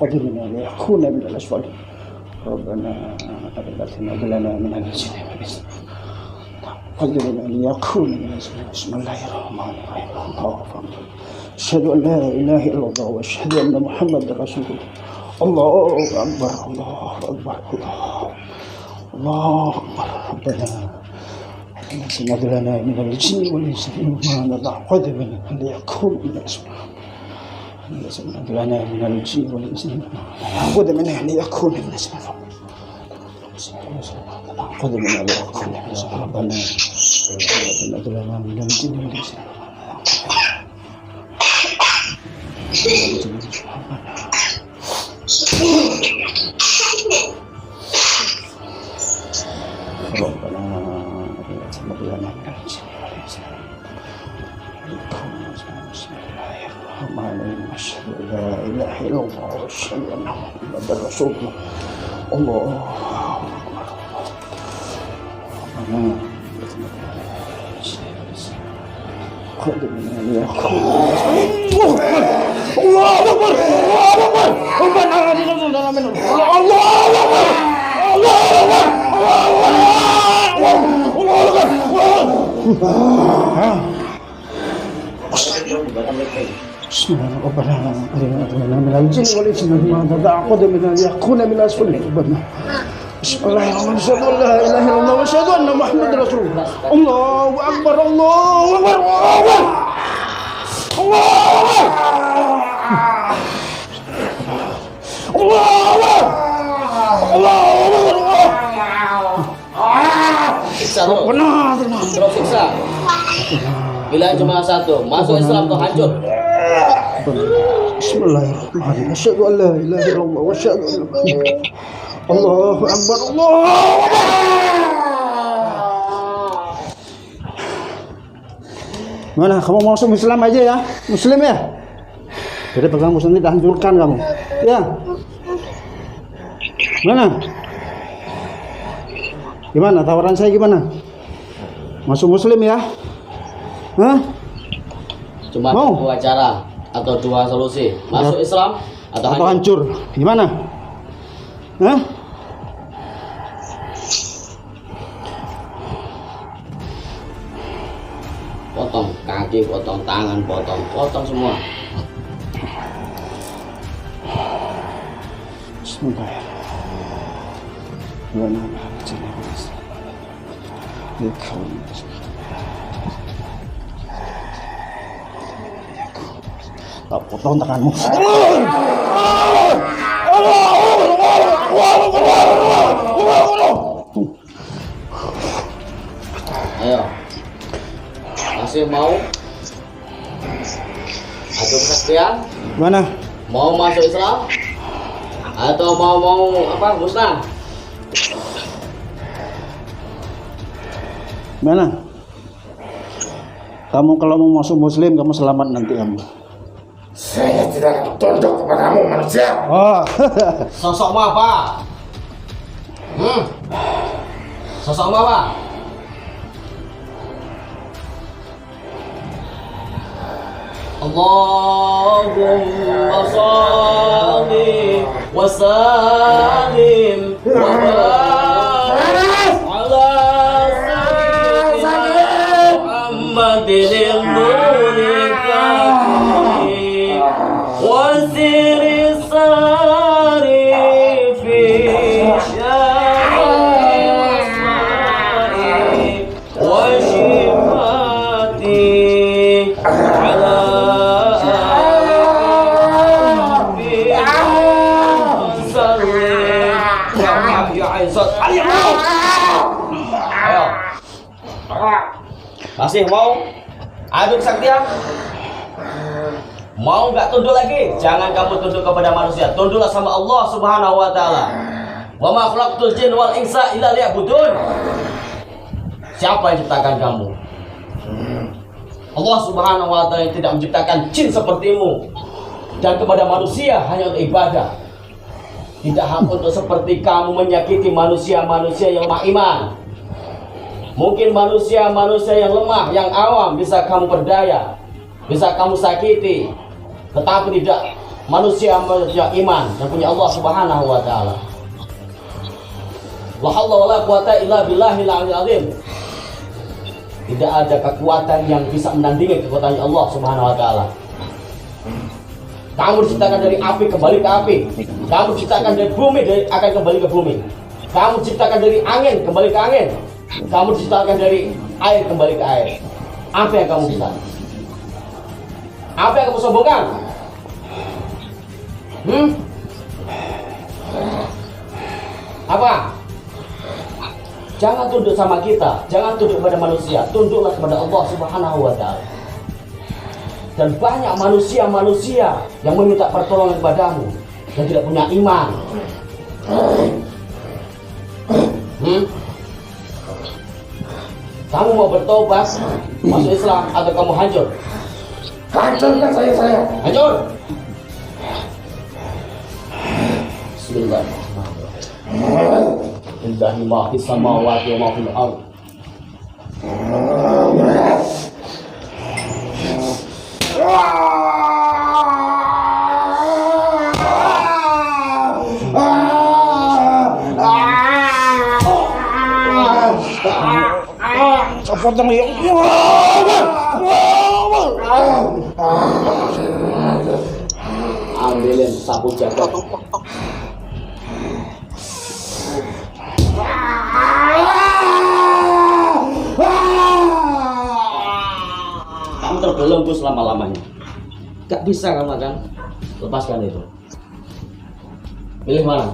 قدمنا ليكون من الأسفل ربنا أدلتنا لنا من الجن والإنس قدمنا ليكون من الأسفل بسم الله الرحمن الرحيم الله أكبر أشهد أن لا إله إلا الله وأشهد أن محمد رسول الله أكبر الله أكبر الله أكبر ربنا أدلتنا لنا من الجن والإنس قدمنا ليكون من الأسفل لنا من الجن والإنس خذ منا ليكون من اسم خذ منا ليكون من اسم ربنا لنا من الجن والإنس ربنا لنا من الجن والإنس أشهد أن لا إله إلا الله وأشهد أن محمدا رسول الله قدمنا ليكون الله أكبر ربنا آتنا من الله أكبر ربنا أرنا من الجن والإنس ما تعقد من ليكون من أسفل ربنا بسم الله الرحمن الرحيم أشهد أن لا إله إلا الله وأشهد أن محمدا رسول الله الله أكبر الله أكبر الله Terus siksa. Bila cuma satu, masuk Islam tuh hancur. Bismillahirrahmanirrahim. Asyhadu an la ilaha illallah wa asyhadu anna Muhammadan Allahu akbar. Allahu akbar. Mana kamu mau masuk Islam aja ya? Muslim ya? Jadi pegang Muslim ini hancurkan kamu. Ya. Mana? Gimana tawaran saya gimana? Masuk Muslim ya? Hah? Cuma Mau? dua cara atau dua solusi. Masuk Islam atau hancur. Gimana? Hah? Potong kaki, potong tangan, potong semua. Sebentar. Gimana? Tak potong tanganmu. Ayo. Masih mau? Adu kesaktian? Mana? Mau masuk Islam? Atau mau apa? Musnah? Mana? Kamu kalau mau masuk Muslim, kamu selamat nanti kamu. Saya tidak akan tunduk kepadamu manusia. Oh. Sosokmu apa? Sosokmu apa? Allahumma shalli wa sallim wa barik ala sayyidina Muhammadin nurika wa sirri sari fi syari wa shifati ala masih mau adu kesaktian? Mau nggak tunduk lagi? Jangan kamu tunduk kepada manusia, tunduklah sama Allah Subhanahu wa taala. Wa ma khalaqtul jinna wal insa illa liya'budun. Siapa yang ciptakan kamu? Allah Subhanahu wa taala yang tidak menciptakan jin sepertimu dan kepada manusia hanya untuk ibadah. Tidak hak untuk seperti kamu menyakiti manusia-manusia yang lemah iman. Mungkin manusia-manusia yang lemah, yang awam bisa kamu berdaya, bisa kamu sakiti, tetapi tidak manusia-manusia iman yang punya Allah Subhanahu wa taala. La haula wala quwata illa billahil aliyil azim. Tidak ada kekuatan yang bisa menandingi kekuatan Allah Subhanahu wa taala. Kamu diciptakan dari api kembali ke api. Kamu diciptakan dari bumi akan kembali ke bumi. Kamu diciptakan dari angin kembali ke angin. Kamu diciptakan dari air kembali ke air. Apa yang kamu bisa? Apa yang kamu sombongkan? Apa? Jangan tunduk sama kita, jangan tunduk kepada manusia, tunduklah kepada Allah Subhanahu wa taala. Dan banyak manusia-manusia yang meminta pertolongan kepadamu yang tidak punya iman. Kamu mau bertobat, masuk Islam, atau kamu hancur? Hancurkan saya. Hancur. Bismillahirrahmanirrahim. Lillahi ma fis samawati wa ma fil ardh. Potong ya. Ambilin sapu jagat. Kamu terbelenggu selama-lamanya. Gak bisa kamu kan? Lepaskan itu. Pilih mana?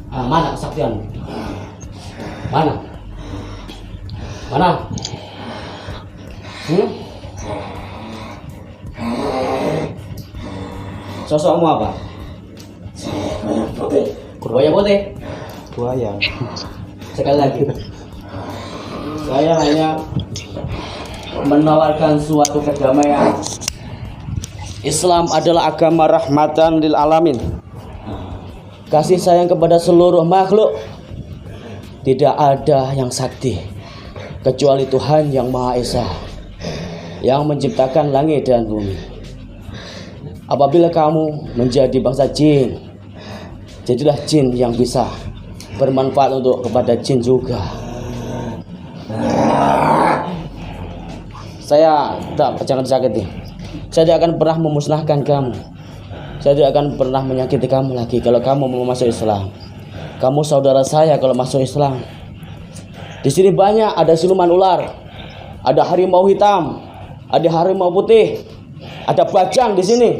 Mana kesaktian? Mana? Mana? Sosokmu apa? Buaya putih. Buaya. Sekali lagi. Saya hanya menawarkan suatu kedamaian. Islam adalah agama rahmatan lil alamin. Kasih sayang kepada seluruh makhluk. Tidak ada yang sakti kecuali Tuhan yang Maha Esa, yang menciptakan langit dan bumi. Apabila kamu menjadi bangsa jin, jadilah jin yang bisa bermanfaat untuk kepada jin juga. Saya jangan sakiti. Saya tidak akan pernah memusnahkan kamu. Saya tidak akan pernah menyakiti kamu lagi kalau kamu mau masuk Islam. Kamu saudara saya kalau masuk Islam. Di sini banyak ada siluman ular, ada harimau hitam, ada harimau putih, ada bajang di sini.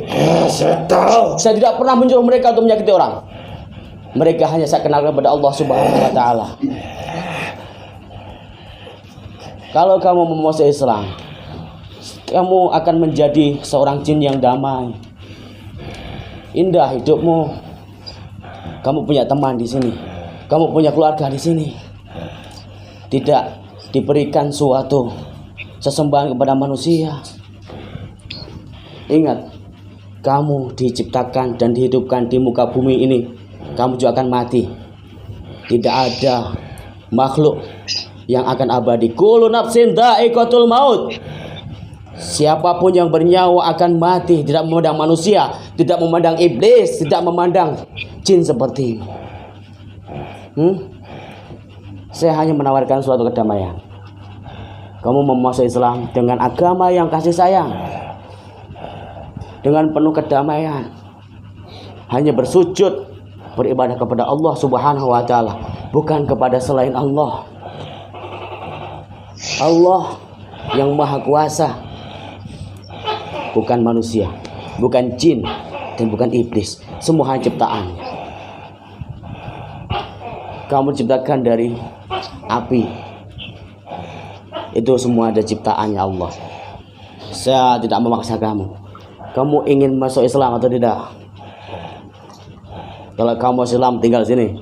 Saya tahu. Saya tidak pernah menyuruh mereka untuk menyakiti orang. Mereka hanya saya kenalkan kepada Allah Subhanahu wa taala. Kalau kamu mau masuk Islam, kamu akan menjadi seorang jin yang damai. Indah hidupmu. Kamu punya teman di sini. Kamu punya keluarga di sini. Tidak diberikan suatu sesembahan kepada manusia. Ingat, kamu diciptakan dan dihidupkan di muka bumi ini. Kamu juga akan mati. Tidak ada makhluk yang akan abadi. Kullu nafsin dha'iqatul maut. Siapapun yang bernyawa akan mati. Tidak memandang manusia, tidak memandang iblis, tidak memandang jin seperti ini. Saya hanya menawarkan suatu kedamaian. Kamu memasuk Islam dengan agama yang kasih sayang, dengan penuh kedamaian, hanya bersujud, beribadah kepada Allah Subhanahu wa taala, bukan kepada selain Allah. Allah yang Maha Kuasa, bukan manusia, bukan jin, dan bukan iblis. Semua hanya ciptaan. Kamu diciptakan dari api. Itu semua ada ciptaannya Allah. Saya tidak memaksa kamu. Kamu ingin masuk Islam atau tidak? Kalau kamu masuk Islam, tinggal sini.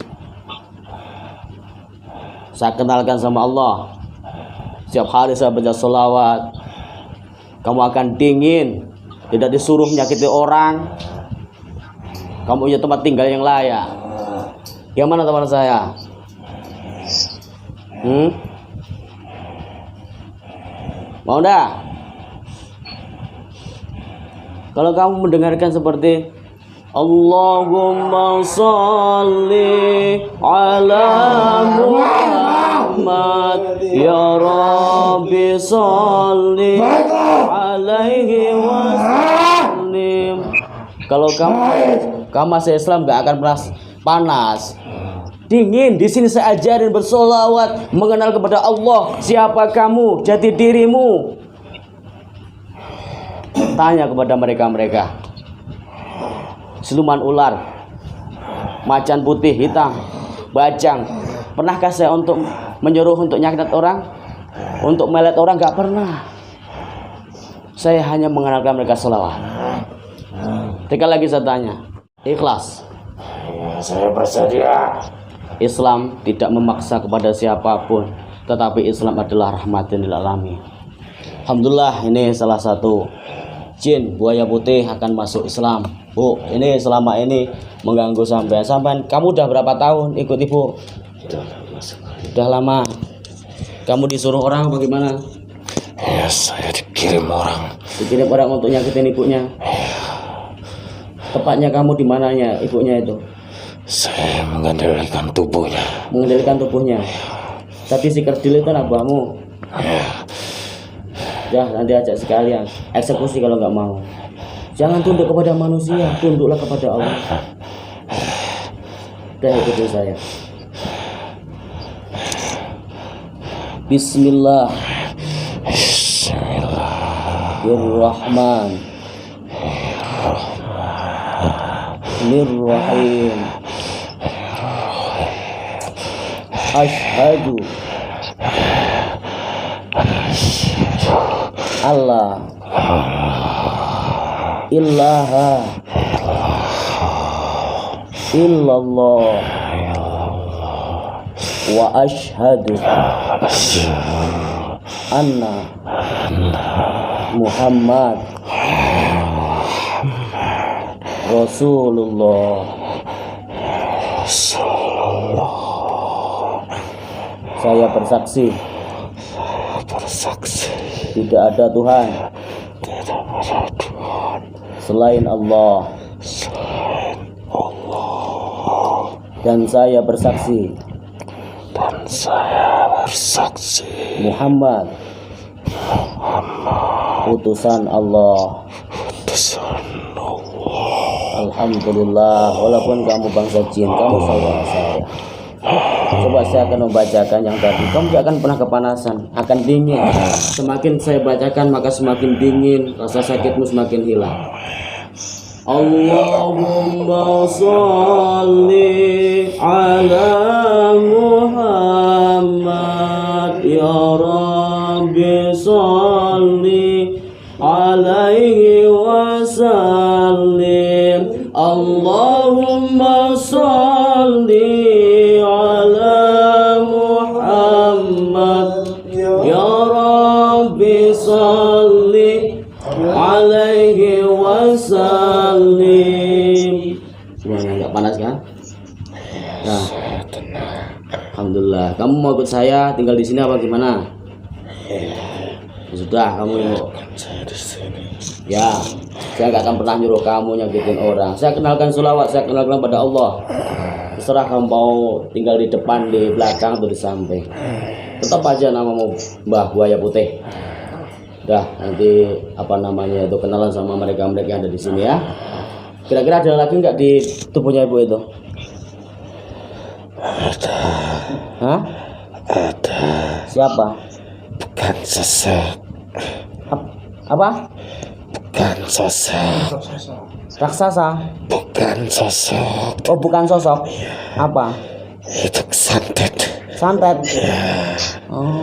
Saya kenalkan sama Allah. Setiap hari saya baca sholawat. Kamu akan dingin, tidak disuruh menyakiti orang. Kamu punya tempat tinggal yang layak. Yang mana teman saya? Mau dah? Kalau kamu mendengarkan seperti Allahumma sholli ala Muhammad ya Rabbi sholli alaihi wasallim. Kalau kamu masih Islam gak akan pernah panas, dingin. Di sini saya ajarin bersolawat, mengenal kepada Allah. Siapa kamu, jati dirimu. Tanya kepada mereka. Siluman ular, macan putih, hitam, bajang. Pernahkah saya untuk menyuruh untuk nyakitin orang, untuk melet orang? Gak pernah. Saya hanya mengenalkan mereka selawat. Sekali lagi saya tanya, ikhlas? Ya, saya bersedia. Islam tidak memaksa kepada siapapun, tetapi Islam adalah rahmatan lil alamin. Alhamdulillah, ini salah satu jin buaya putih akan masuk Islam. Bu, ini selama ini mengganggu sampean. Kamu udah berapa tahun ikut ibu? Udah lama. Kamu disuruh orang bagaimana? Ya, saya dikirim orang. Dikirim orang untuk nyakitin ibunya. Tepatnya kamu di mananya ibunya itu? Saya mengendalikan tubuhnya. Mengendalikan tubuhnya. Tapi si kerdil itu abahmu. Ya, nanti ajak sekalian eksekusi kalau nggak mau. Jangan tunduk kepada manusia, tunduklah kepada Allah. Udah, ikuti saya. Bismillahirrahmanirrahim. Asyhadu Allah ilaha illallah wa asyhadu anna Muhammad Rasulullah. Saya bersaksi tidak ada Tuhan selain Allah. Dan saya bersaksi Muhammad utusan Allah. Alhamdulillah, walaupun kamu bangsa jin, kamu saudara saya. Coba saya akan membacakan yang tadi. Kamu tidak akan pernah kepanasan, akan dingin. Semakin saya bacakan maka semakin dingin, rasa sakitmu semakin hilang. Allahumma sholli ala Muhammad ya Rabbi sholli alaihi wasallim. Allahumma sholli ala Muhammad ya Rabbi sholli alaihi wasallim. Semuanya nggak panas kan? Nah, alhamdulillah. Kamu mau ikut saya tinggal di sini apa gimana? Sudah, kamu ya, saya nggak akan pernah nyuruh kamu nyakitin orang. Saya kenalkan sholawat, saya kenalkan pada Allah. Terserah kamu mau tinggal di depan, di belakang, atau di samping. Tetap aja namamu Mbah Buaya Putih. Dah, nanti apa namanya itu kenalan sama mereka-mereka yang ada di sini ya. Kira-kira ada lagi nggak di tubuhnya ibu itu? Ada. Hah? Ada. Siapa? Bukan sosok. Apa? Bukan sosok. Raksasa? Bukan sosok. Oh, bukan sosok. Apa? Itu santet. Santet? Oh.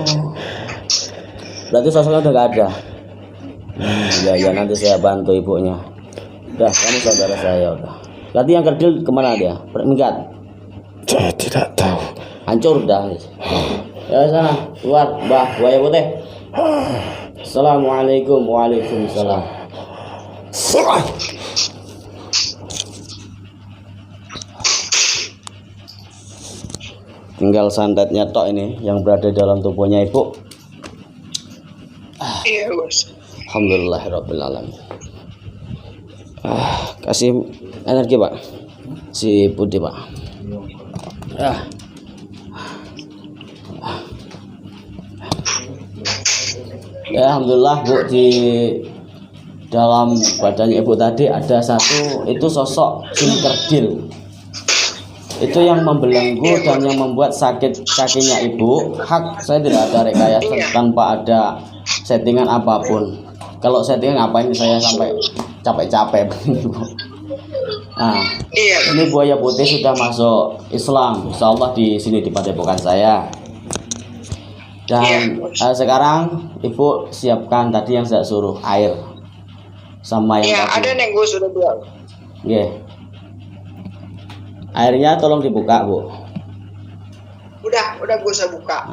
Berarti sosoknya udah gak ada. Ya nanti saya bantu ibunya. Udah, kamu saudara saya udah. Berarti yang kerdil kemana dia? Minggat? Saya tidak tahu. Hancur udah. Ya sana, keluar Mbah Buaya Putih. Assalamualaikum. Waalaikumsalam. Tinggal santetnya tok ini yang berada dalam tubuhnya ibu. Iya, Bos. Alhamdulillahirabbil alamin. Kasih energi Pak. Si Budi Pak. Ya alhamdulillah Bu, di dalam badannya ibu tadi ada satu itu sosok jin kerdil. Itu yang membelenggu dan yang membuat sakit kakinya ibu. Hak saya tidak ada rekayasa tanpa ada settingan apapun. Kalau settingan ngapain saya sampai capek-capek begini Bu. Nah, ini Buaya Putih sudah masuk Islam, insya Allah di sini di padepokan saya. Dan sekarang ibu siapkan tadi yang saya suruh air sama yang tadi. Ada yang gue sudah bilang. Airnya tolong dibuka Bu. Udah gue bisa buka.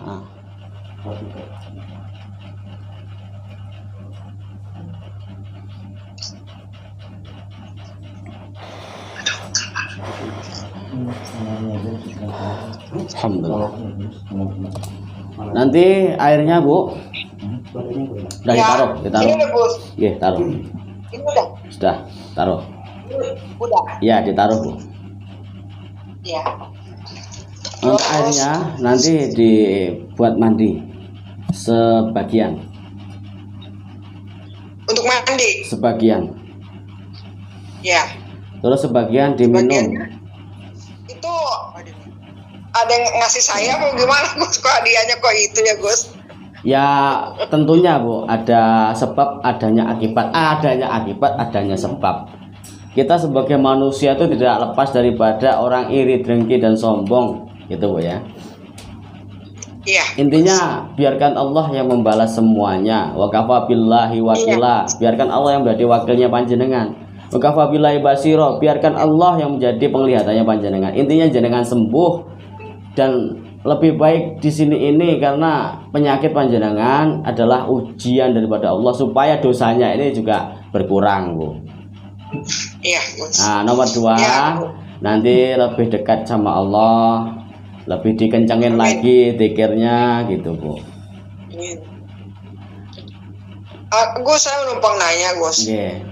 Alhamdulillah. Nanti airnya Bu udah ditaruh. Ini udah, Bos. Taruh. Ini udah. Sudah, taruh. Udah. Ya, ditaruh Bu. Ya. Untuk airnya nanti dibuat mandi sebagian. Untuk mandi. Sebagian. Ya. Terus sebagian diminum. Itu ada yang ngasih saya apa gimana Gus? Kok hadiahnya kok itu ya Gus? Ya tentunya Bu, ada sebab adanya akibat, adanya sebab. Kita sebagai manusia itu tidak lepas daripada orang iri, dengki dan sombong, gitu Bu ya. Iya. Intinya biarkan Allah yang membalas semuanya. Wa kafa billahi wakila. Biarkan Allah yang menjadi wakilnya panjenengan. Wa kafa billahi basiro. Biarkan Allah yang menjadi penglihatannya panjenengan. Intinya jenengan sembuh dan lebih baik di sini ini karena penyakit panjenengan adalah ujian daripada Allah supaya dosanya ini juga berkurang, Bu. Iya, Gus. Nah, nomor 2, Ya. nanti lebih dekat sama Allah, lebih dikencengin lagi zikirnya gitu, Bu. Gus, saya numpang nanya, Gus. Nggih.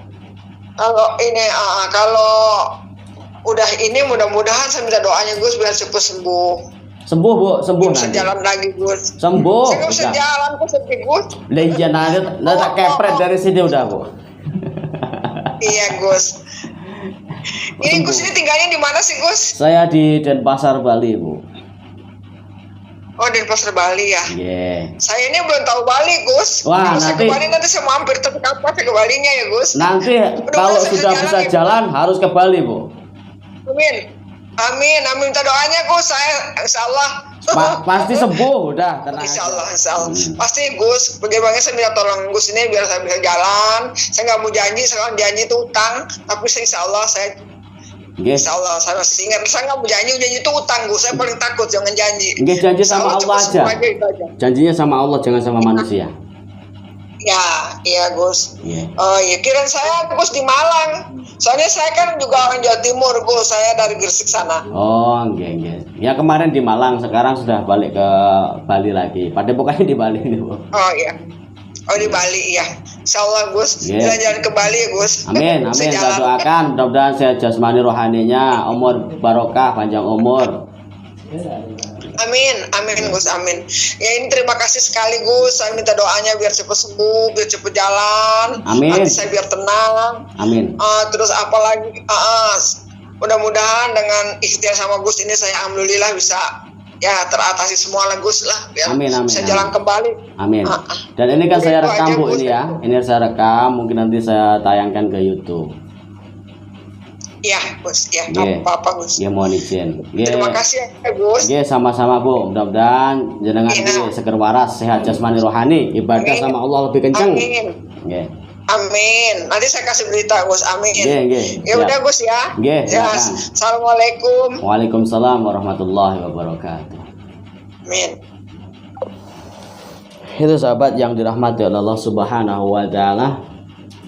Kalau ini, kalau udah ini mudah-mudahan saya minta doanya Gus biar cepat sembuh. Sembuh, Bu, sembuh Bisa nanti. jalan lagi, Gus. Sembuh. Saya nggak bisa Udah. jalan, Gus, sedih, Gus. Lah iya nanti tak kepret dari sini udah, Bu. Iya, Gus. Ini Gus ini tinggalnya di mana sih, Gus? Saya di Denpasar, Bali, Bu. Oh, di Pasar Bali ya. Iya. Saya ini belum tahu Bali, Gus. Wah, Kalau saya nanti- ke Bali nanti saya mampir, tapi kapan saya ke Balinya ya, Gus? Nanti Mudah-mudahan kalau saya sudah bisa ya, jalan harus ke Bali, Bu. Amin. Amin, amin. Minta doanya, Gus. Saya insya Allah. Pasti sembuh, udah tenang Insya aja. Allah, insya Allah. Pasti Gus, bagaimana saya minta tolong Gus ini biar saya bisa jalan. Saya nggak mau janji, saya kan janji itu utang. Tapi saya insya Allah, Nggih. insya Allah saya masih ingat. Saya nggak mau janji itu utang Gus. Saya paling takut jangan janji. Nggih, janji Insya sama Allah cepat aja. sembuh itu aja. Janjinya sama Allah, jangan sama manusia. Ya, iya Gus. Iya. Oh iya, kirain saya Gus di Malang. Soalnya saya kan juga orang Jawa Timur, Gus. Saya dari Gresik sana. Oh, nggih, nggih. Ya kemarin di Malang, sekarang sudah balik ke Bali lagi. Padepokannya di Bali nih, Bu. Oh iya. Oh di Bali ya. Insya Allah Gus. Iya. Jalan-jalan ke Bali ya Gus. Amin, Bisa amin. Saya jalan. doakan mudah-mudahan sehat jasmani rohaninya, umur barokah, panjang umur. Amin, amin Gus, amin. Ya ini terima kasih sekali Gus. Saya minta doanya biar cepat sembuh, biar cepat jalan. Amin. Hati saya biar tenang. Amin. Terus apalagi mudah-mudahan dengan ikhtiar sama Gus ini saya alhamdulillah bisa ya teratasi semua lah Gus lah biar Amin, amin, bisa amin. jalan kembali. Amin. Dan ini kan saya Begitu rekam, aja, Bu, Gus. ini ya. Ini saya rekam, mungkin nanti saya tayangkan ke YouTube. Ya Gus, ya Nggih. apa-apa Gus. Ya mohon izin. Nggih. Terima kasih ya Gus. Nggih, sama-sama, Bu. Mudah-mudahan jenengan Iya. iki seger waras, sehat jasmani rohani, ibadah Amin. sama Allah lebih kenceng. Amin. Nggih. Amin. Nanti saya kasih berita Gus. Amin. Nggih, nggih. Ya Siap. udah Gus ya. Nggih, Ya. silakan. Assalamualaikum. Waalaikumsalam warahmatullahi wabarakatuh. Amin. Itu sahabat yang dirahmati oleh Allah Subhanahu wa taala.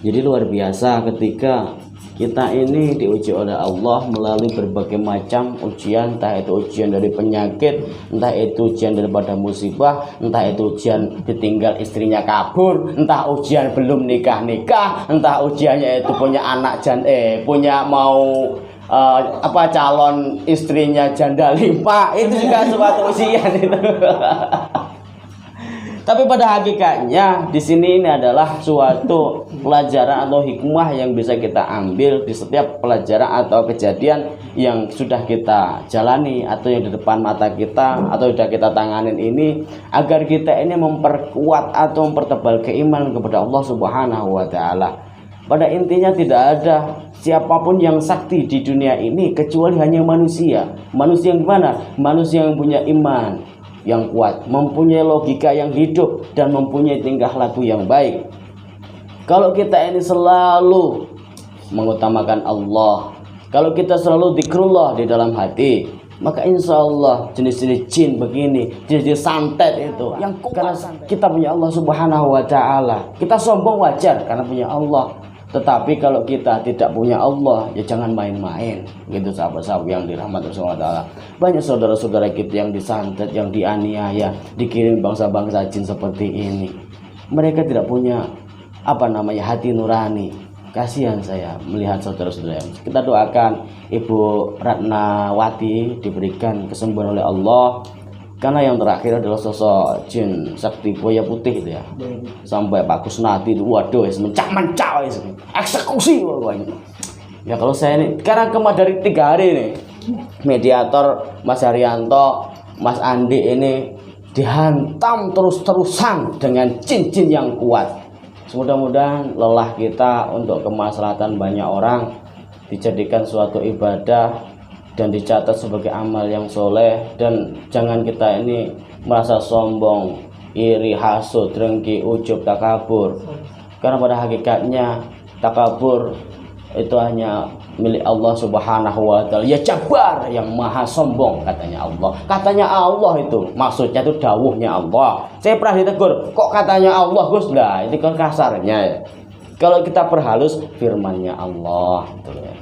Jadi luar biasa ketika kita ini diuji oleh Allah melalui berbagai macam ujian, entah itu ujian dari penyakit, entah itu ujian daripada musibah, entah itu ujian ditinggal istrinya kabur, entah ujian belum nikah, entah ujiannya itu punya anak punya mau calon istrinya janda 5, itu juga suatu ujian itu. Tapi pada hakikatnya di sini ini adalah suatu pelajaran atau hikmah yang bisa kita ambil di setiap pelajaran atau kejadian yang sudah kita jalani atau yang di depan mata kita atau sudah kita tanganin ini, agar kita ini memperkuat atau mempertebal keimanan kepada Allah Subhanahu wa taala. Pada intinya tidak ada siapapun yang sakti di dunia ini kecuali hanya manusia. Manusia yang gimana? Manusia yang punya iman yang kuat, mempunyai logika yang hidup, dan mempunyai tingkah laku yang baik. Kalau kita ini selalu mengutamakan Allah, kalau kita selalu zikrullah di dalam hati, maka insya Allah jenis-jenis jin begini, jenis-jenis santet itu yang karena kita punya Allah Subhanahu wa taala. Kita sombong wajar karena punya Allah. Tetapi kalau kita tidak punya Allah, ya jangan main-main. Gitu sahabat-sahabat yang dirahmati Allah SWT. Banyak saudara-saudara kita yang disantet, yang dianiaya, dikirim bangsa-bangsa jin seperti ini. Mereka tidak punya hati nurani. Kasihan saya melihat saudara-saudara. Kita doakan Ibu Ratnawati diberikan kesembuhan oleh Allah. Karena yang terakhir adalah sosok jin sakti buaya putih itu ya. Sampai Pak Kusnati itu waduh mencak-mencak eksekusi pokoknya. Ya kalau saya ini karena dari 3 hari nih mediator Mas Haryanto, Mas Andi ini dihantam terus-terusan dengan jin-jin yang kuat. Mudah-mudahan lelah kita untuk kemaslahatan banyak orang dijadikan suatu ibadah dan dicatat sebagai amal yang soleh, dan jangan kita ini merasa sombong, iri, hasud, dengki, ujub, takabur. Karena pada hakikatnya takabur itu hanya milik Allah Subhanahu wa taala. Ya Jabbar yang maha sombong katanya Allah. Katanya Allah itu maksudnya itu dawuhnya Allah. Saya pernah ditegur, kok katanya Allah Gus? Lah, itu kan kasarnya ya. Kalau kita perhalus firmannya Allah gitu ya.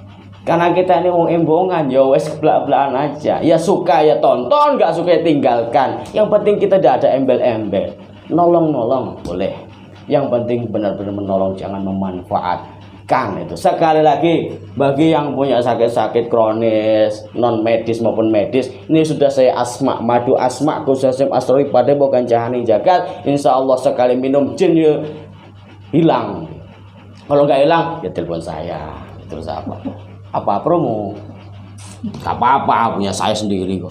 Karena kita ini wong embongan ya wes belak-belakan aja. Ya suka ya tonton, enggak suka ya tinggalkan. Yang penting kita tidak ada embel-embel. Nolong-nolong boleh. Yang penting benar-benar menolong, jangan memanfaatkan itu. Sekali lagi, bagi yang punya sakit-sakit kronis, non medis maupun medis, ini sudah saya asma, madu asma, kusasim asrori pada bukan jahani jagat. Insya Allah sekali minum jin ya hilang. Kalau nggak hilang, ya telepon saya. Terus apa promo? Tak apa-apa, punya saya sendiri kok.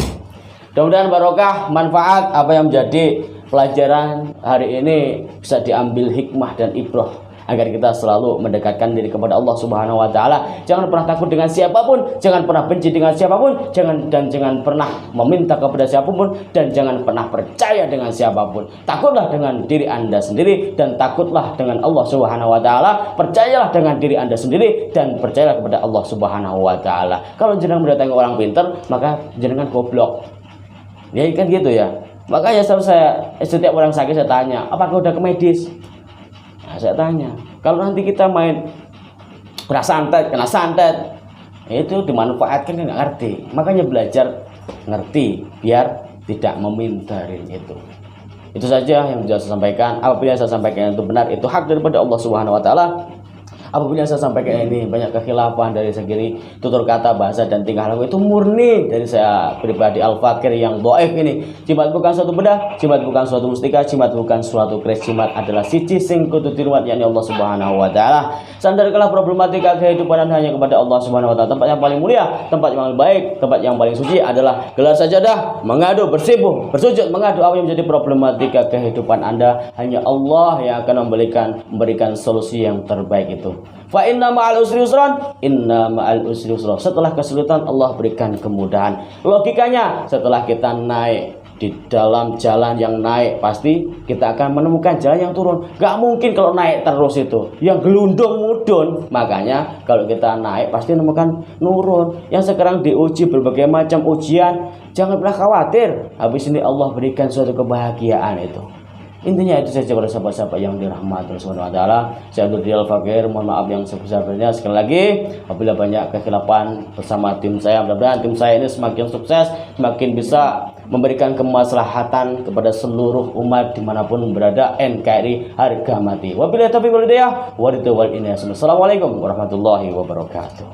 Mudah-mudahan barokah, manfaat apa yang menjadi pelajaran hari ini bisa diambil hikmah dan ibrah agar kita selalu mendekatkan diri kepada Allah Subhanahu wa taala. Jangan pernah takut dengan siapapun, jangan pernah benci dengan siapapun, jangan pernah meminta kepada siapapun, dan jangan pernah percaya dengan siapapun. Takutlah dengan diri Anda sendiri dan takutlah dengan Allah Subhanahu wa taala. Percayalah dengan diri Anda sendiri dan percayalah kepada Allah Subhanahu wa taala. Kalau jenengan mendatangi orang pintar, maka jenengan goblok. Ya kan gitu ya. Makanya setiap orang sakit saya tanya, apakah udah ke medis? Nah, saya tanya, kalau nanti kita main kena santet, itu dimanfaatkan kan nggak ngerti. Makanya belajar ngerti biar tidak memindarin itu. Itu saja yang bisa saya sampaikan. Apabila saya sampaikan itu benar, itu hak daripada Allah Subhanahu wa taala. Apabila saya sampaikan ini banyak kekhilafan dari segi tutur kata, bahasa dan tingkah laku, itu murni dari saya pribadi Al-Fakir yang dhaif ini. Jimat bukan suatu bedah, jimat bukan suatu mustika, jimat bukan suatu keris, jimat adalah siji sing kudu diruwat yakni Allah Subhanahu wa taala. Sandarkanlah problematika kehidupan hanya kepada Allah Subhanahu wa taala. Tempat yang paling mulia, tempat yang paling baik, tempat yang paling suci adalah gelar sajadah, mengadu, bersimpuh, bersujud, mengadu apa yang menjadi problematika kehidupan Anda. Hanya Allah yang akan memberikan solusi yang terbaik itu. Fa inna ma'al usri yusran, inna ma'al usri yusra. Setelah kesulitan Allah berikan kemudahan. Logikanya setelah kita naik di dalam jalan yang naik, pasti kita akan menemukan jalan yang turun. Gak mungkin kalau naik terus itu yang gelundung mudun. Makanya kalau kita naik pasti menemukan nurun. Yang sekarang diuji berbagai macam ujian, jangan pernah khawatir. Habis ini Allah berikan suatu kebahagiaan itu. Intinya itu saja pada sahabat-sahabat yang dirahmati Allah Subhanahu wa taala. Saya Abdul Fakir, mohon maaf yang sebesar-besarnya. Sekali lagi, apabila banyak kekhilafan bersama tim saya, mudah-mudahan tim saya ini semakin sukses, semakin bisa memberikan kemaslahatan kepada seluruh umat dimanapun berada. NKRI harga mati. Wabillahi taufiq wal hidayah. Assalamualaikum warahmatullahi wabarakatuh.